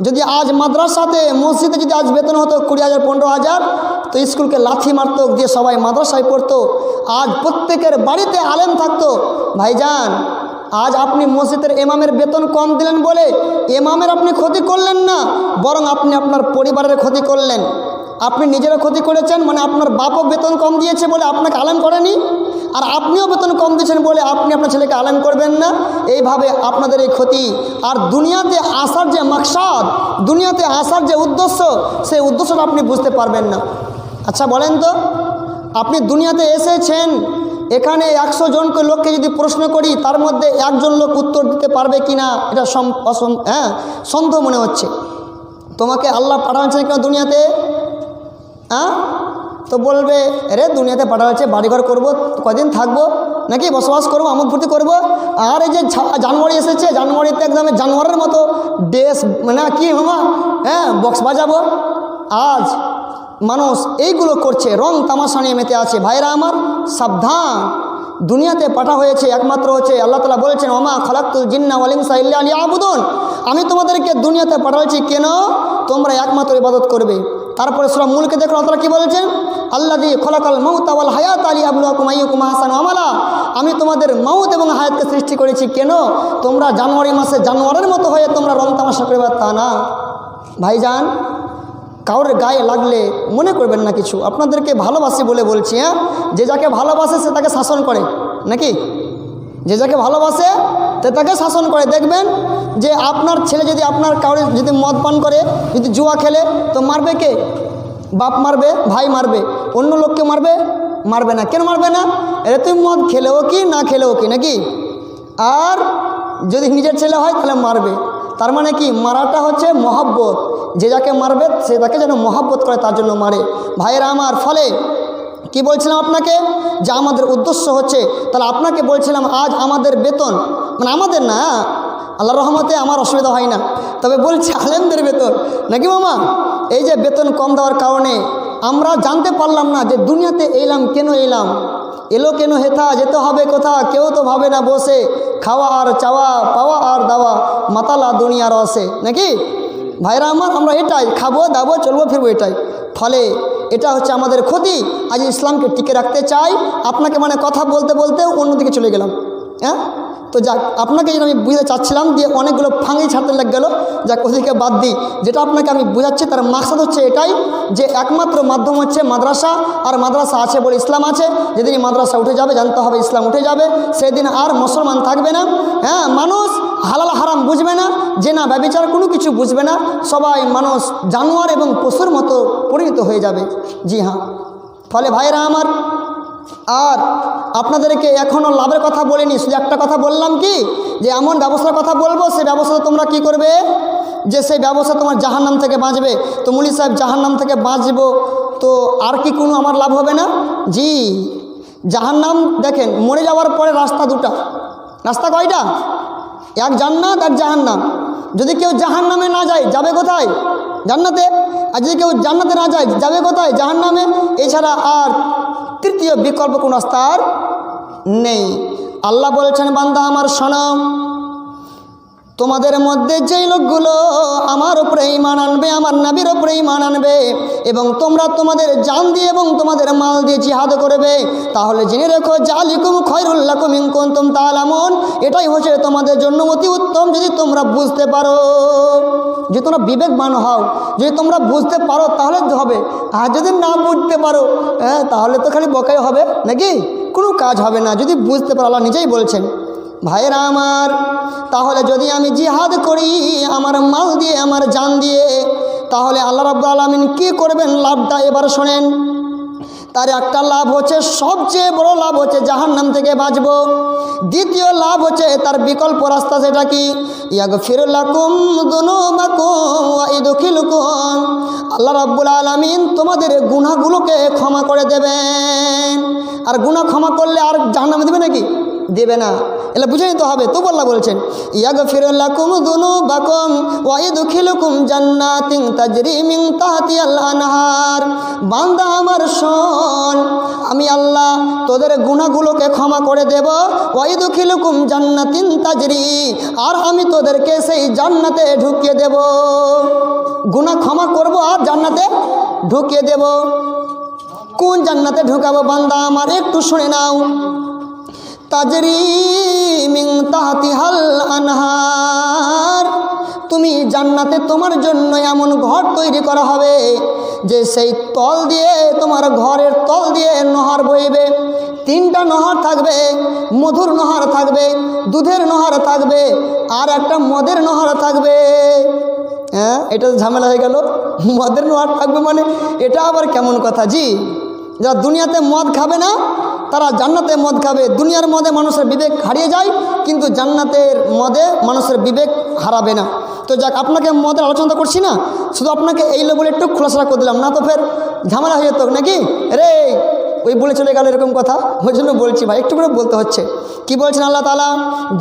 যদি আজ মাদ্রাসাতে মসজিদে যদি আজ বেতন হতো 20,000 15,000, তো স্কুলকে লাথি মারত দিয়ে সবাই মাদ্রাসায় পড়তো, আজ প্রত্যেকের বাড়িতে আলেম থাকতো। ভাইজান, আজ আপনি মসজিদের ইমামের বেতন কম দিলেন বলে ইমামের আপনি ক্ষতি করলেন না, বরং আপনি আপনার পরিবারের ক্ষতি করলেন। আপনি নিজেরও ক্ষতি করেছেন, মানে আপনার বাপও বেতন কম দিয়েছে বলে আপনাকে আলেম করেনি, আর আপনিও বেতন কম দিয়েছেন বলে আপনি আপনার ছেলেকে আলেম করবেন না। এইভাবে আপনাদের এই ক্ষতি। আর দুনিয়াতে আসার যে মাকসাদ, দুনিয়াতে আসার যে উদ্দেশ্য, সেই উদ্দেশ্যটা আপনি বুঝতে পারবেন না। আচ্ছা বলেন তো, আপনি দুনিয়াতে এসেছেন, এখানে 100 জনকে লোককে যদি প্রশ্ন করি, তার মধ্যে 1 জন লোক উত্তর দিতে পারবে কি না, এটা সন্দেহ মনে হচ্ছে। তোমাকে আল্লাহ পাঠাচ্ছেন কেন দুনিয়াতে? হ্যাঁ, তো বলবে রে দুনিয়াতে পাঠা হয়েছে, বাড়িঘর করবো, কদিন থাকবো নাকি, বসবাস করবো, আমোদ ফুর্তি করবো। আর এই যে জানুয়ারি এসেছে, জানুয়ারিতে একদম জানুয়ারের মতো ড্রেস মানে কি মামা, হ্যাঁ বক্স বাজাবো। আজ মানুষ এইগুলো করছে, রং তামাশা নিয়ে মেতে আছে। ভাইরা আমার সাবধান, দুনিয়াতে পাঠা হয়েছে একমাত্র হচ্ছে আল্লাহ তাআলা বলেছেন ওমা খালাকতুল জিন্না ওয়াল ইনসা ইল্লা লিয়াবুদুন, আমি তোমাদেরকে দুনিয়াতে পাঠাচ্ছি কেন, তোমরা একমাত্র ইবাদত করবে। তারপরে সূরা মুলকে দেখো আল্লাহ কি বলেছেন, আল্লাযী খলাকাল মাউতা ওয়াল হায়াতা লিয়াবলুয়াকুম আইয়ুকুম আহসানু আমালা, আমি তোমাদের মাউত এবং হায়াতকে সৃষ্টি করেছি কেন, তোমরা জানুয়ারি মাসে জানুয়ারের মতো হয়ে তোমরা রং তামাশা করবে তা না। ভাইজান কারোর গায়ে লাগলে মনে করবেন না কিছু, আপনাদেরকে ভালোবাসি বলে বলছি। হ্যাঁ, যে যাকে ভালোবাসে সে তাকে শাসন করে নাকি, যে যাকে ভালোবাসে সে তাকে শাসন করে। দেখবেন যে আপনার ছেলে যদি আপনার কাউরে যদি মদ পান করে, যদি জুয়া খেলে, তো মারবে কে, বাপ মারবে, ভাই মারবে, অন্য লোককে মারবে, মারবে না। কেন মারবে না, এরে তুই মদ খেলেও কি না খেলেও কি নাকি। আর যদি নিজের ছেলে হয় তাহলে মারবে। তার মানে কি, মারাটা হচ্ছে মহব্বত, যে যাকে মারবে সে তাকে যেন মহব্বত করে তার জন্য মারে। ভাইয়েরা আমার, ফলে কি বলছিলাম আপনাকে, যে আমাদের উদ্দেশ্য হচ্ছে, তাহলে আপনাকে বলছিলাম আজ আমাদের বেতন, মানে আমাদের না, আল্লাহর রহমতে আমার অসুবিধা হয় না, তবে বলছি আলেমদের বেতন নাকি মামা, এই যে বেতন কম দেওয়ার কারণে আমরা জানতে পারলাম না যে দুনিয়াতে এলাম কেন, এলো কেন, হেথা যেতে হবে কোথা, কেউ তো ভাবে না বসে খাওয়া আর চাওয়া, পাওয়া আর দাওয়া, মাতালা দুনিয়ার রসে নাকি। ভাইরা আমার, আমরা এটাই খাবো দাবো চলবো ফিরবো, এটাই। ফলে এটা হচ্ছে আমাদের ক্ষতি। আজ ইসলামকে টিকে রাখতে চাই, আপনাকে মানে কথা বলতে বলতে অন্যদিকে চলে গেলাম। হ্যাঁ, তো যাক, আপনাকে যেটা আমি বুঝতে চাচ্ছিলাম দিয়ে অনেকগুলো ফাঁকি ছাড়তে লেগে গেল, যাক ওদিকে বাদ দিই। যেটা আপনাকে আমি বুঝাচ্ছি তার মাকসাদ হচ্ছে এটাই, যে একমাত্র মাধ্যম হচ্ছে মাদ্রাসা, আর মাদ্রাসা আছে বলে ইসলাম আছে। যেদিন মাদ্রাসা উঠে যাবে, জানতে হবে ইসলাম উঠে যাবে, সেদিন আর মুসলমান থাকবে না। হ্যাঁ, মানুষ হালাল হারাম বুঝবে না, যে না ব্যভিচার কোনো কিছু বুঝবে না, সবাই মানুষ জানোয়ার এবং পশুর মতো পরিণত হয়ে যাবে। জি হ্যাঁ, ফলে ভাইরা আমার, আর আপনাদেরকে এখনও লাভের কথা বলিনি, শুধু একটা কথা বললাম কি, যে এমন ব্যবস্থার কথা বলবো, সেই ব্যবস্থা তোমরা কি করবে, যে সেই ব্যবস্থা তোমার জাহান্নাম থেকে বাঁচবে। তো মুলি সাহেব জাহান্নাম থেকে বাঁচবো, তো আর কি কোনো আমার লাভ হবে না? জি, জাহান্নাম দেখেন, মরে যাওয়ার পরে রাস্তা দুটা, রাস্তা কয়টা, এক জান্নাত এক জাহান্নাম। যদি কেউ জাহান্নামে না যায় যাবে কোথায়, জান্নাতে। আর যদি কেউ জান্নাতে না যায় যাবে কোথায়, জাহান্নামে। এছাড়া আর তৃতীয় বিকল্প কোন রাস্তা আর নেই। আল্লাহ বলছেন বান্দা আমার শোনো, তোমাদের মধ্যে যেই লোকগুলো আমার উপরে ঈমান আনবে, আমার নবীর উপরে ঈমান আনবে, এবং তোমরা তোমাদের জান দিয়ে এবং তোমাদের মাল দিয়ে জিহাদ করবে, তাহলে জেনে রেখো জালিকুম খায়রুল লাকুম ইন কুনতুম তা'লামুন, এটাই হচ্ছে তোমাদের জন্য অতি উত্তম যদি তোমরা বুঝতে পারো, যদি তোমরা বিবেকবান হও, যদি তোমরা বুঝতে পারো তাহলে হবে। আর যদি না বুঝতে পারো, হ্যাঁ, তাহলে তো খালি বকাই হবে নাকি, কোনো কাজ হবে না। যদি বুঝতে পারো, আল্লাহ নিজেই বলছেন। ভাইরা আমার, তাহলে যদি আমি জিহাদ করি আমার মাল দিয়ে আমার জান দিয়ে, তাহলে আল্লাহ রাব্বুল আলামিন কি করবেন, লাভটা এবার শোনেন। তার একটা লাভ হচ্ছে, সবচেয়ে বড় লাভ হচ্ছে জাহান্নাম থেকে বাঁচব। দ্বিতীয় লাভ হচ্ছে তার বিকল্প রাস্তা, সেটা কি, ইয়াগফির লাকুম যুনুবাকুম ওয়া ইদখিলুকুম, আল্লাহ রাব্বুল আলামিন তোমাদের গুনাহগুলোকে ক্ষমা করে দেবেন। আর গুনাহ ক্ষমা করলে আর জাহান্নামে দেবে নাকি, দেবে না, এলা বুঝে নিতে হবে। তো আল্লাহ বলছেন ইয়াগফির লাকুম যুনুবাকুম ওয়া ইদখিলুকুম জান্নাতিন তাজরি মিন তাহতিহাল আনহার, বান্দা আমার শোন, আমি আল্লাহ তোদের গুনাহগুলোকে ক্ষমা করে দেব, ওয়া ইদখিলুকুম জান্নাতিন তাজরি, আর আমি তোদেরকে সেই জান্নাতে ঢুকিয়ে দেব। গুনাহ ক্ষমা করব আর জান্নাতে ঢুকিয়ে দেব। কোন জান্নাতে ঢুকাবো বান্দা আমার, একটু শুনে নাও। তাজরি মিন তাহতিহাল আনহার, তুমি জান্নাতে তোমার জন্য এমন ঘর তৈরি করা হবে যে সেই তল দিয়ে, তোমার ঘরের তল দিয়ে নহর বইবে। 3টা নহর থাকবে, মধুর নহর থাকবে, দুধের নহর থাকবে, আর একটা মদের নহর থাকবে। হ্যাঁ, এটা ঝামেলা হয়ে গেল, মদের নহর থাকবে মানে এটা আবার কেমন কথা। জি, যারা দুনিয়াতে মদ খাবে না তারা জান্নাতে মদ খাবে। দুনিয়ার মদে মানুষের বিবেক হারিয়ে যায়, কিন্তু জান্নাতের মদে মানুষের বিবেক হারাবে না। তো যাক, আপনাকে মদের আলোচনা করছি না, শুধু আপনাকে এই লেভেলে একটু খোলাসা করে দিলাম, না তো ফের ঝামেলা হয়ে যেত নাকি। রে ওই বলে চলে গেল এরকম কথা, ওই জন্য বলছি ভাই, একটু করে বলতে হচ্ছে। কি বলছেন আল্লাহ তাআলা?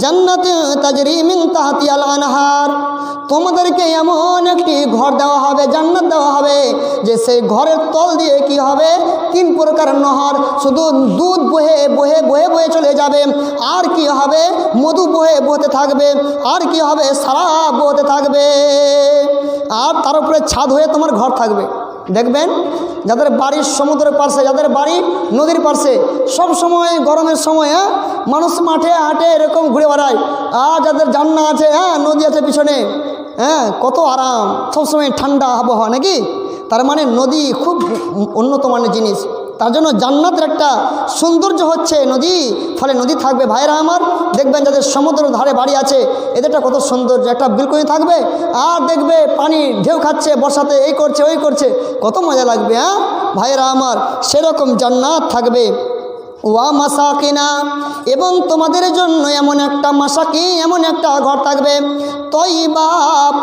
জান্নাতে তাজরি মিন তাহতিহাল আনহার, তোমাদেরকে এমন একটি ঘর দেওয়া হবে, জান্নাত দেওয়া হবে, যে সেই ঘরের তল দিয়ে কি হবে? 3 প্রকার নহর, শুধু দুধ বহে বহে বহে বহে চলে যাবে, আর কি হবে? মধু বহে বহতে থাকবে, আর কি হবে? শরাব বহতে থাকবে, আর তার উপরে ছাদ হয়ে তোমার ঘর থাকবে। দেখবেন যাদের বাড়ির সমুদ্রের পাশে, যাদের বাড়ি নদীর পাশে, সব সময় গরমের সময় মানুষ মাঠে হাটে এরকম ঘুরে বেড়ায়, আর যাদের জান্নাত আছে, নদী আছে পিছনে, কত আরাম, সবসময় ঠান্ডা আবহাওয়া নাকি। তার মানে নদী খুব উন্নত মানের জিনিস। তার জন্য জান্নাতের একটা সৌন্দর্য হচ্ছে নদী, ফলে নদী থাকবে। ভাইরা আমার, দেখবেন যাদের সমুদ্রের ধারে বাড়ি আছে, এদেরটা কত সৌন্দর্য, একটা বিলকুনি থাকবে, আর দেখবে পানি ঢেউ খাচ্ছে বর্ষাতে, এই করছে ওই করছে, কত মজা লাগবে। ভাইরা আমার, সেরকম জান্নাত থাকবে। ওয়া মাসাকিনা, এবং তোমাদের জন্য এমন একটা মাসাকি, এমন একটা ঘর থাকবে, তয়্যিবা,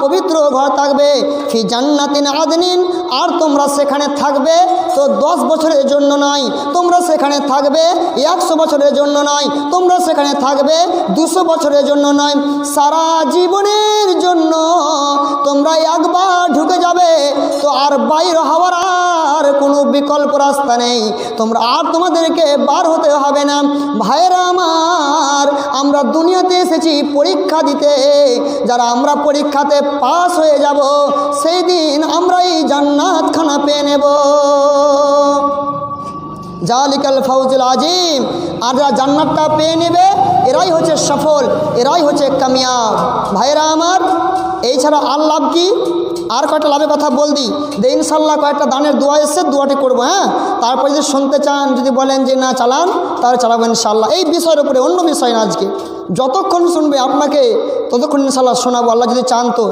পবিত্র ঘর থাকবে, ফি জান্নাতিন আদনিন, আর তোমরা সেখানে থাকবে তো 10 বছরের জন্য নয়, তোমরা সেখানে থাকবে 100 বছরের জন্য নয়, তোমরা সেখানে থাকবে 200 বছরের জন্য নয়, সারা জীবনের জন্য। তোমরা একবার ঢুকে যাবে তো আর বাইর হওয়ার আর কোনো বিকল্প রাস্তা নেই, তোমরা আর তোমাদেরকে বার হতে হবে না। ভাইরা আমার, আমরা দুনিয়াতে এসেছি পরীক্ষা দিতে, যারা আমরা পরীক্ষাতে পাস হয়ে যাব, সেই দিন আমরা এই জান্নাত খানা পেয়ে নেব। জালিকাল ফাউজুল আজিম, আর যারা জান্নাতটা পেয়ে নেবে, এরাই হচ্ছে সফল, এরাই হচ্ছে কামিয়াব। ভাইরা আমার, এই ছাড়া আর লাভ কি? আর কয়েকটা লাভের কথা বল দিই, ইনশাল্লাহ কয়েকটা দানের দোয়া এসছে, দোয়াটি করবো। তারপর যদি শুনতে চান, যদি বলেন যে না চালান, তাহলে চালাবো ইনশাল্লাহ। এই বিষয়ের উপরে, অন্য বিষয় না আজকে, যতক্ষণ শুনবে আপনাকে ততক্ষণ ইনশাল্লাহ শোনাবো, আল্লাহ যদি চান তো।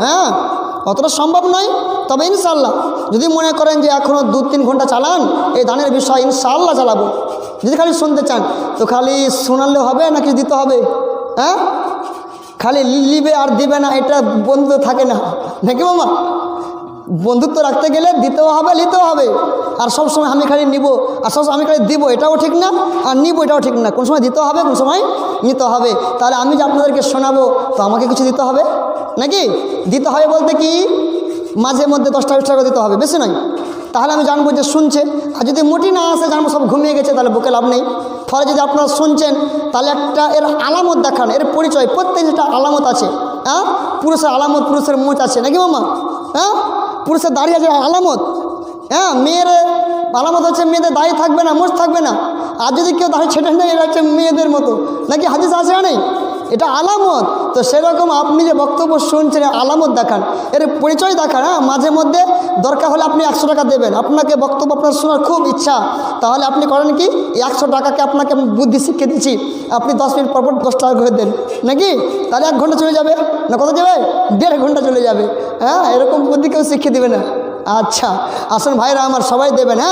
অতটা সম্ভব নয়, তবে ইনশাল্লাহ যদি মনে করেন যে এখনও 2-3 ঘন্টা চালান এই দানের বিষয়, ইনশাল্লাহ চালাবো। যদি খালি শুনতে চান তো খালি শোনালে হবে নাকি দিতে হবে? খালি লিবে আর দিবে না, এটা বন্ধু থাকে না নাকি মামা? বন্ধুত্ব রাখতে গেলে দিতেও হবে, নিতেও হবে। আর সব সময় আমি খালি নিব আর সব আমি খালি দিব, এটাও ঠিক না, আর নিব এটাও ঠিক না। কোন সময় দিতে হবে, কোন সময় নিতে হবে। তাহলে আমি যে আপনাদেরকে শোনাবো তো আমাকে কিছু দিতে হবে নাকি? দিতে হবে বলতে কি, মাঝে মধ্যে 10 টাকা 20 টাকা দিতে হবে, বেশি নয়। তাহলে আমি জানবো যে শুনছে। আর যদি মোটি না আসে, জানবো সব ঘুমিয়ে গেছে, তাহলে বুকে লাভ নেই। ফলে যদি আপনারা শুনছেন, তাহলে একটা এর আলামত দেখান, এর পরিচয়, প্রত্যেকটা আলামত আছে। পুরুষের আলামত, পুরুষের মোচ আছে নাকি মামা? পুরুষের দাড়ি আছে আলামত। মেয়ের আলামত হচ্ছে মেয়েদের দাড়ি থাকবে না, মোচ থাকবে না। আর যদি কেউ দাড়ি ছেটে নেয়, এটা হচ্ছে মেয়েদের মতো নাকি, হাদিস আছে না নেই? এটা আলামত। তো সেরকম আপনি যে বক্তব্য শুনছেন, আলামত দেখান, এর পরিচয় দেখান। মাঝে মধ্যে দরকার হলে আপনি 100 টাকা দেবেন, আপনাকে বক্তব্য আপনার শোনার খুব ইচ্ছা, তাহলে আপনি করেন কি, 100 টাকাকে আপনাকে বুদ্ধি শিখিয়ে দিচ্ছি, আপনি 10 মিনিট পর 10 টাকা করে দেন নাকি, তাহলে 1 ঘন্টা চলে যাবে না, কত যাবে? 1.5 ঘন্টা চলে যাবে। এরকম বুদ্ধি কেউ শিখিয়ে দেবে না। আচ্ছা আসুন ভাইরা আমার, সবাই দেবেন।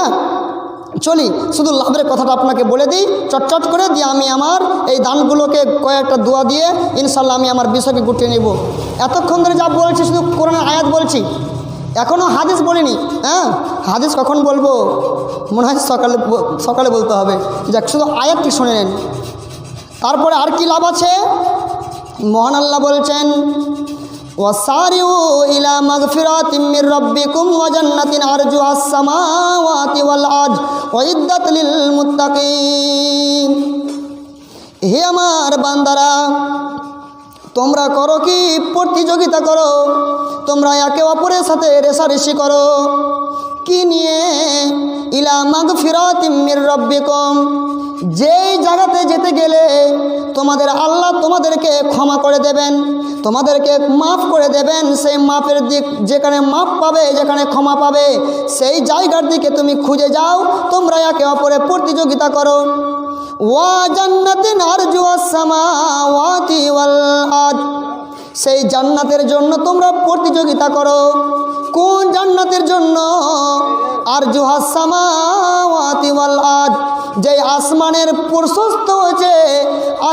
চলি, শুধু লাভের কথাটা আপনাকে বলে দিই চটচট করে দিয়ে, আমি আমার এই দানগুলোকে কয়েকটা দোয়া দিয়ে ইনশাল্লাহ আমি আমার বিষয়কে গুটিয়ে নেব। এতক্ষণ ধরে যা বলছি শুধু কোরআনের আয়াত বলছি, এখনও হাদিস বলিনি। হাদিস কখন বলবো? মনে হয় সকালে বলতে হবে। যাক, শুধু আয়াতটি শুনে নেন। তারপরে আর কি লাভ আছে? মহান আল্লাহ বলছেন, ওয়াসারিউ ইলা মাগফিরাতিম মির রাব্বিকুম ওয়া জান্নাতিন আরজুহাস সামাওয়াতি ওয়াল আরদ উইদ্দাত লিল মুত্তাকিন। হে আমার বান্দারা, তোমরা করো কি? প্রতিযোগিতা করো, তোমরা একে অপরের সাথে রেষারেষি করো। কি নিয়ে? ইলা মাগফিরাতিম মির রাব্বিকুম, যেই জায়গাতে যেতে গেলে তোমাদের আল্লাহ তোমাদেরকে ক্ষমা করে দেবেন, তোমাদেরকে মাফ করে দেবেন, সেই মাফের দিক, যেখানে মাফ পাবে, যেখানে ক্ষমা পাবে, সেই জায়গার দিকে তুমি খুঁজে যাও, তোমরা একে অপরে প্রতিযোগিতা করো। ওয়া জান্নাতিন আরজুহাস সামাওয়াতি ওয়াল আরদ, সেই জান্নাতের জন্য তোমরা প্রতিযোগিতা করো। কোন জান্নাতের জন্য? আরজুহাস সামাওয়াতি ওয়াল আরদ, যে আসমানের প্রশস্ত হচ্ছে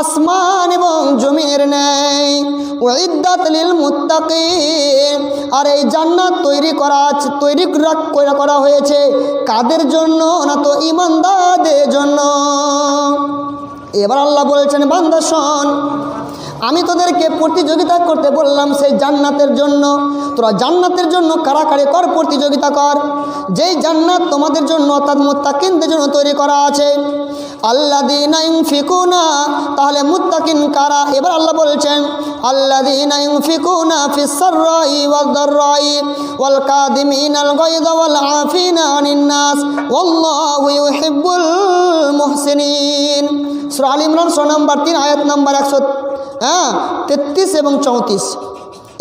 আসমান এবং জমিনের ন্যায়। উইদ্দাত লিল মুত্তাকিন, আর এই জান্নাত তৈরি করা হয়েছে কাদের জন্য? না তো ঈমানদারদের জন্য। এবার আল্লাহ বলছেন, বান্দা শোন, আমি তোদেরকে প্রতিযোগিতা করতে বললাম সেই জান্নাতের জন্য। তোরা জান্নাতের জন্য কারাকারি কর, প্রতিযোগিতা কর, যেই জান্নাত তোমাদের জন্য অর্থাৎ মুত্তাকিনদের জন্য তৈরি করা আছে। আল্লাযীনা ইউনফিকুনা, তাহলে মুত্তাকিন কারা? এবার আল্লাহ বলছেন, আল্লাযীনা ইউনফিকুনা ফিস সাররাই ওয়াদ দাররাই ওয়াল কাযিমিনাল গায়যা ওয়াল আফিনা আনিন নাস ওয়াল্লাহু ইউহিব্বুল মুহসিনিন। সূরা আল ইমরান সূরা নম্বর 3 আয়াত নম্বর 133 এবং 34,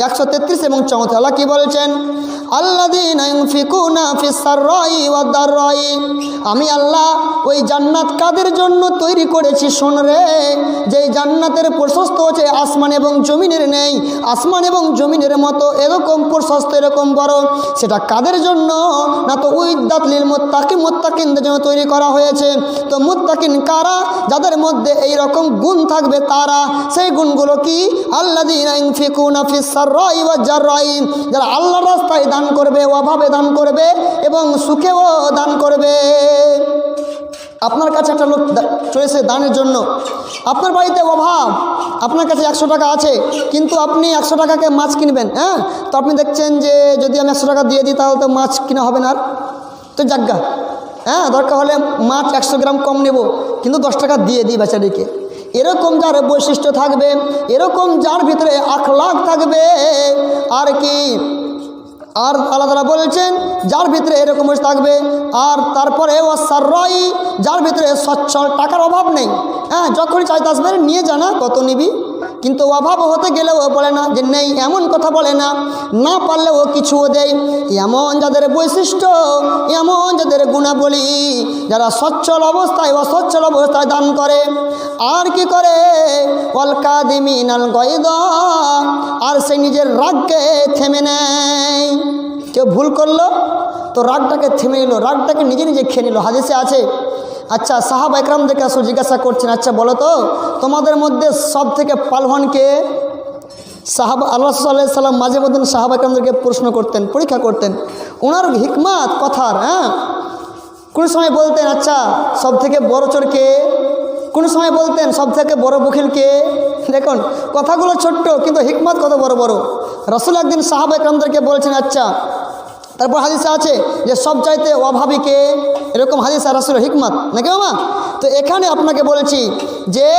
133 এবং 34। আল্লাহ কি বলছেন? আল্লাযীনা ইউনফিকুনা ফিস সাররাই ওয়াদ দাররাই, আমি আল্লাহ ওই জান্নাত কাদের জন্য তৈরি করেছি শোন রে, যেই জান্নাতের প্রশস্ত হচ্ছে আসমান এবং জমিনের নেই, আসমান এবং জমিনের মতো এরকম প্রশস্ত, এরকম বড়। সেটা কাদের জন্য? না তো উইদ্দাত লিল মুত্তাকিন, মুত্তাকিনদের জন্য তৈরি করা হয়েছে। তো মুত্তাকিন কারা? যাদের মধ্যে এই রকম গুণ থাকবে তারা। সেই গুণগুলো কি? আল্লাযীনা ইউনফিকুনা ফিস সাররাই ওয়াজ জাররাই, যারা আল্লাহর রাস্তায় দান করবে, অভাবে দান করবে এবং সুখেও দান করবে। আপনার কাছে একটা লোক চলেছে দানের জন্য, আপনার বাড়িতে অভাব, আপনার কাছে 100 টাকা আছে, কিন্তু আপনি 100 টাকাকে মাছ কিনবেন। তো আপনি দেখছেন যে যদি আমি 100 টাকা দিয়ে দিই তাহলে তো মাছ কিনা হবে না, তো জাগ্গা দরকার হলে মাছ 100 গ্রাম কম নেব, কিন্তু 10 টাকা দিয়ে দিই বেচারিকে। এরকম যার বৈশিষ্ট্য থাকবে, এরকম যার ভিতরে আখলাক থাকবে, আর কি আর আল্লাহ তাআলা বলছেন যার ভিতরে এরকম থাকবে। আর তারপরে ও সাররাই, যার ভিতরে সচ্ছল, টাকার অভাব নেই, যখনই চাইতে আসবে নিয়ে জানা কত নিবি, কিন্তু অভাব হতে গেলেও বলে না যে নেই, এমন কথা বলে না, না পারলেও কিছুও দেয়। এমন যাদের বৈশিষ্ট্য, এমন যাদের গুণাবলী, যারা সচ্ছল অবস্থায় অসচ্ছল অবস্থায় দান করে। আর কি করে? ওয়াল কাযিমিনাল গায়যা, আর সে নিজের রাগকে থেমে নেয়। কেউ ভুল করলো তো রাগটাকে থেমে নিল, রাগটাকে নিজে নিজে খেয়ে নিল। হাদিসে আছে। আচ্ছা, সাহাবা একরামদেরকে আসলে জিজ্ঞাসা করছেন, আচ্ছা বলো তো তোমাদের মধ্যে সব থেকে পালওয়ান কে? সাহাবা আল্লাহ সাল্লাল্লাহু আলাইহি সাল্লাম মাঝে মধ্যে সাহাবা একরামদেরকে প্রশ্ন করতেন, পরীক্ষা করতেন ওনার হিকমত কথার। কোন সময় বলতেন আচ্ছা সব থেকে বড় চোর কে, কোন সময় বলতেন সব থেকে বড় বখিল কে। দেখুন কথাগুলো ছোট্ট কিন্তু হিকমত কত বড় বড়। রাসূল একদিন সাহাবা একরামদেরকে বলছেন আচ্ছা, তারপর হাদিসে আছে যে সব চাইতে অভাবীকে, এরকম হাদিসে রাসূলের হিকমত নাকি মামা। তো এখানে আপনাকে বলেছি যে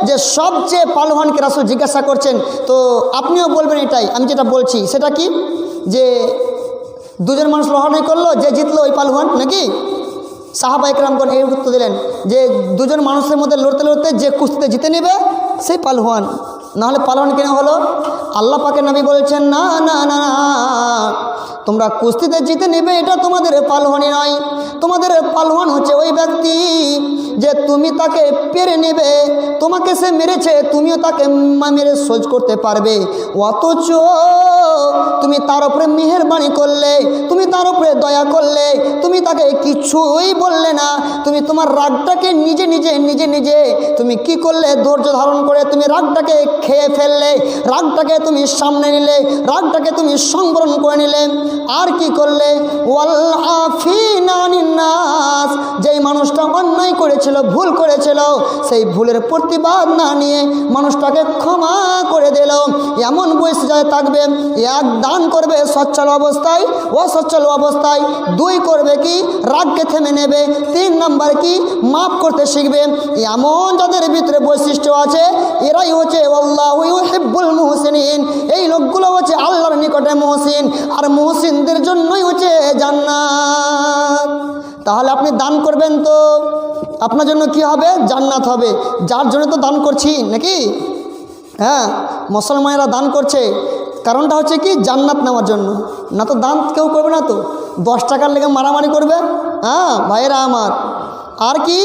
যে সবচেয়ে পালওয়ানকে রাসূল জিজ্ঞাসা করছেন, তো আপনিও বলবেন এটাই আমি যেটা বলছি। সেটা কি? যে দুজন মানুষ লড়াই করলো, যে জিতলো ওই পালওয়ান নাকি? সাহাবা একরামগণ এই উত্তর দিলেন যে দুজন মানুষের মধ্যে লড়তে লড়তে যে কুস্তিতে জিতে নেবে সেই পালওয়ান, নাহলে পালওয়ান কেন হলো? আল্লাহ পাকের নবী বলছেন না না না না, তোমরা কুস্তিতে জিতে নেবে এটা তোমাদের পালওয়ানি নয়, তোমাদের পালওয়ান হচ্ছে ওই ব্যক্তি যে তুমি তাকে পেরে নেবে, তোমাকে সে মেরেছে তুমিও তাকে মেরে সহ্য করতে পারবে, অথচ তুমি তার উপরে মেহেরবানি করলে, তুমি তার উপরে দয়া করলে, তুমি তাকে কিছুই বললে না, তুমি তোমার রাগটাকে নিজে নিজে নিজে নিজে তুমি কি করলে? ধৈর্য ধারণ করে তুমি রাগটাকে খেয়ে ফেললে, রাগটাকে তুমি সামনে নিলে, রাগটাকে তুমি সংবরণ করে নিলে। আর কি করলে? ওয়াল আফিনা আনিন নাস, যেই মানুষটা অন্যায় করেছিল, ভুল করেছিল, সেই ভুলের প্রতিবাদ না নিয়ে মানুষটাকে ক্ষমা করে দিল। এমন বৈশিষ্ট্য থাকবে, এক দান করবে সচ্ছল অবস্থায়, অসচ্ছল অবস্থায়, দুই করবে কি? রাগকে থেমে নেবে, 3 নাম্বার কি? মাফ করতে শিখবে। এমন যাদের ভিতরে বৈশিষ্ট্য আছে এরাই হচ্ছে আল্লাহু ইউহিব্বুল মুহসিনিন, এই লোকগুলো হচ্ছে আল্লাহর নিকটে মুহসিন, আর মুহসিনদের জন্যই হচ্ছে জান্নাত। তাহলে আপনি দান করবেন তো আপনার জন্য কি হবে? জান্নাত হবে। যার জন্য তো দান করছি নাকি? মুসলমানেরা দান করছে, কারণটা হচ্ছে কি? জান্নাত নেওয়ার জন্য, না তো দান কেউ করবে না তো 10 টাকার লেগে মারামারি করবে। ভাইয়েরা আমার, আর কি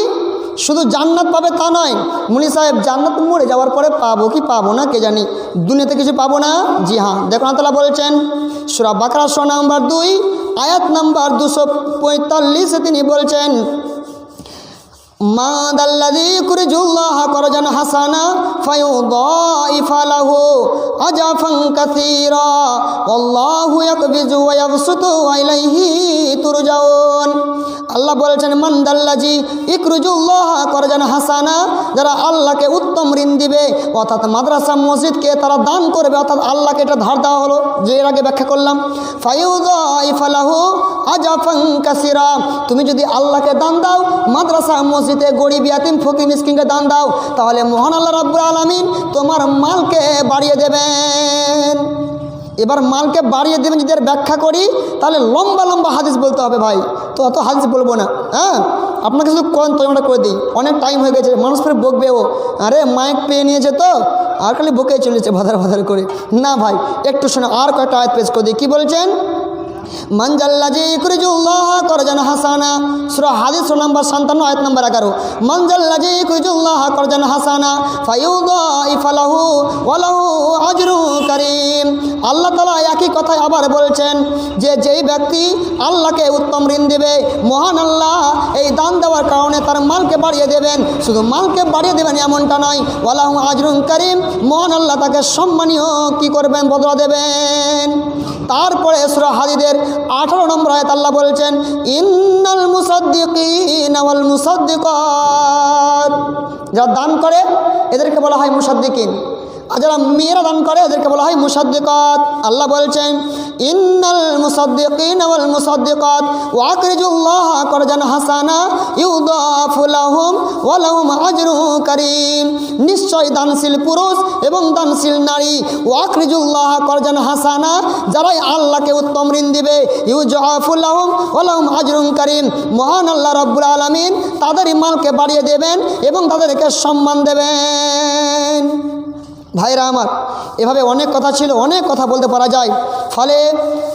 শুধু জান্নাত পাবে তা নয়, মুনি সাহেব জান্নাত মরে যাওয়ার পরে পাবো কি পাবো না কে জানি, দুনিয়াতে কিছু পাবো না। জি হ্যাঁ, দেখুন আল্লাহ তাআলা বলছেন সূরা বাকারা সূরা নাম্বার 2 আয়াত নাম্বার 245 তিনি বলছেন মা দাল্লাযী ইউকরিজুল্লাহ করজান হাসানা ফায়ুদাইফা লাহু আজাফান কাসীরা ওয়াল্লাহু ইয়াকবিজু ওয়া ইয়াবসুতু ওয়া ইলাইহি তুরজাউন। আল্লাহ বলেছেন মান দাল্লাযী ইউকরিজুল্লাহ করজান হাসানা, যারা আল্লাহকে উত্তম ঋণ দিবে, অর্থাৎ মাদ্রাসা মসজিদকে তারা দান করবে, অর্থাৎ আল্লাহকে এটা ধার দেওয়া হলো, যে এর আগে ব্যাখ্যা করলাম। ফায়ুদাইফা লাহু আজাফান কাসীরা, তুমি যদি আল্লাহকে দান দাও, মাদ্রাসা মসজিদে গরিব ইয়াতিম ফকির মিসকিনকে দান দাও, তাহলে মহান আল্লাহ রাব্বুল আলামিন তোমার মালকে বাড়িয়ে দেবেন। এবার মালকে বাড়িয়ে দেবেন যদি এর ব্যাখ্যা করি, তাহলে লম্বা লম্বা হাদিস বলতে হবে ভাই, তো অত হাদিস বলবো না। হ্যাঁ, আপনাকে শুধু কোন তর্জমাটা করে দিই, অনেক টাইম হয়ে গেছে, মানুষ ফের বকবেও, আরে মাইক পেয়ে নিয়েছে তো আর খালি বকে চলেছে ভাদার ভাদার করে। না ভাই, একটু শোনো, আর কয়েকটা আয়াত পেশ করে দিই। কী বলছেন? মান জাল্লাযী ইউকরিজুল্লাহ করজান হাসানা, সূরা হাদিস নাম্বার 57 আয়াত নাম্বার 11। মান জাল্লাযী ইউকরিজুল্লাহ করজান হাসানা ফায়ুদাইফা লাহু ওয়া লাহু আজরুন কারীম। আল্লাহ তাআলা একই কথাই আবার বলছেন যে যেই ব্যক্তি আল্লাহকে উত্তম ঋণ দেবে, মহান আল্লাহ এই দান দেওয়ার কারণে তার মালকে বাড়িয়ে দেবেন। শুধু মালকে বাড়িয়ে দেবেন এমনটা নয়, ওয়া লাহু আজরুন কারীম, মহান আল্লাহ তাকে সম্মানীয় কি করবেন, বদলা দেবেন। তারপরে সূরা হাদীদের 18 নম্বর আয়াত আল্লাহ বলছেন ইন্নাল মুসাদ্দিকিনা ওয়াল মুসাদ্দিকাত, যারা দান করে এদেরকে বলা হয় মুসাদ্দিকিন, আর যারা মেয়েরা দান করে এদেরকে বলা হয় মুসাদ্দিকাত। আল্লাহ বলছেন ইন্নাল মুসাদ্দিকিনা ওয়াল মুসাদ্দিকাত ওয়া আকরিজুল্লাহ করজান হাসানা ইউদাফু লাহুম ওয়া লাহুম আজরুন কারীম, নিশ্চয় দানশীল পুরুষ এবং দানশীল নারী, ওয়া আকরিজুল্লাহ করজান হাসানা, যারাই আল্লাহকে উত্তম ঋণ দিবে, ইউজাফু লাহুম ওয়া লাহুম আজরুন কারীম, মহান আল্লাহ রাব্বুল আলামিন তাদেরই মালকে বাড়িয়ে দেবেন এবং তাদেরকে সম্মান দেবেন। ভাইরা আমার, এভাবে অনেক কথা ছিল, অনেক কথা বলতে পারা যায়। ফলে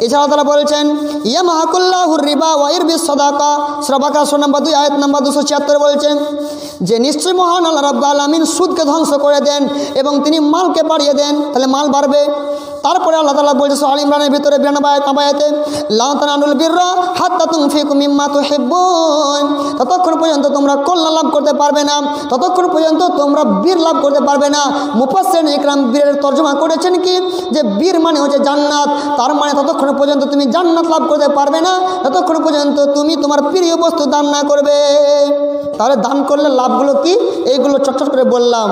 এছাড়া তারা বলছেন ইয়ামহাকুল্লাহুর রিবা ওয়া ইরবিস সাদাকা, সূরা বাকারা সূরা নম্বর 2 আয়াত নম্বর 276 বলছেন যে নিশ্চয় মহান আল্লাহ রাব্বুল আলামিন সুদকে ধ্বংস করে দেন এবং তিনি মালকে বাড়িয়ে দেন, তাহলে মাল বাড়বে। তারপরে আল্লাহ তাআলা বলছে সূরা আল ইমরানের ভিতরে 92 আয়াতে লা তানালুল বিররা হাত্তা তুনফিকু মিম্মা তুহিব্বুন, ততক্ষণ পর্যন্ত তোমরা কল্যাণ লাভ করতে পারবে না, ততক্ষণ পর্যন্ত তোমরা বীর লাভ করতে পারবে না। মুফাসসিরিন ইকরাম বীরের তর্জমা করেছেন কি যে বীর মানে হচ্ছে জান্নাত, তার মানে ততক্ষণ পর্যন্ত তুমি জান্নাত লাভ করতে পারবে না ততক্ষণ পর্যন্ত তুমি তোমার প্রিয় বস্তু দান না করবে। তাহলে দান করলে লাভগুলো কি, এইগুলো চটচট করে বললাম,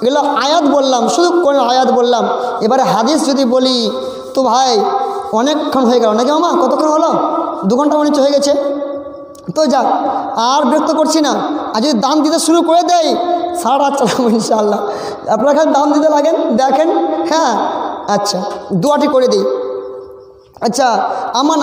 এগুলো আয়াত বললাম, শুধু কোন আয়াত বললাম। এবারে হাদিস যদি বলি তো ভাই অনেকক্ষণ হয়ে গেল নাকি মামা, কতক্ষণ হলো? 2 ঘন্টা মনে হয়ে গেছে। তো যাক, আর বিরক্ত করছি না, আর যদি দাম দিতে শুরু করে দেয় সারা রাত চালাবো ইনশাআল্লাহ। আপনারা খালি দাম দিতে লাগেন, দেখেন। হ্যাঁ আচ্ছা, দোয়াটি করে দিই। আচ্ছা, আমার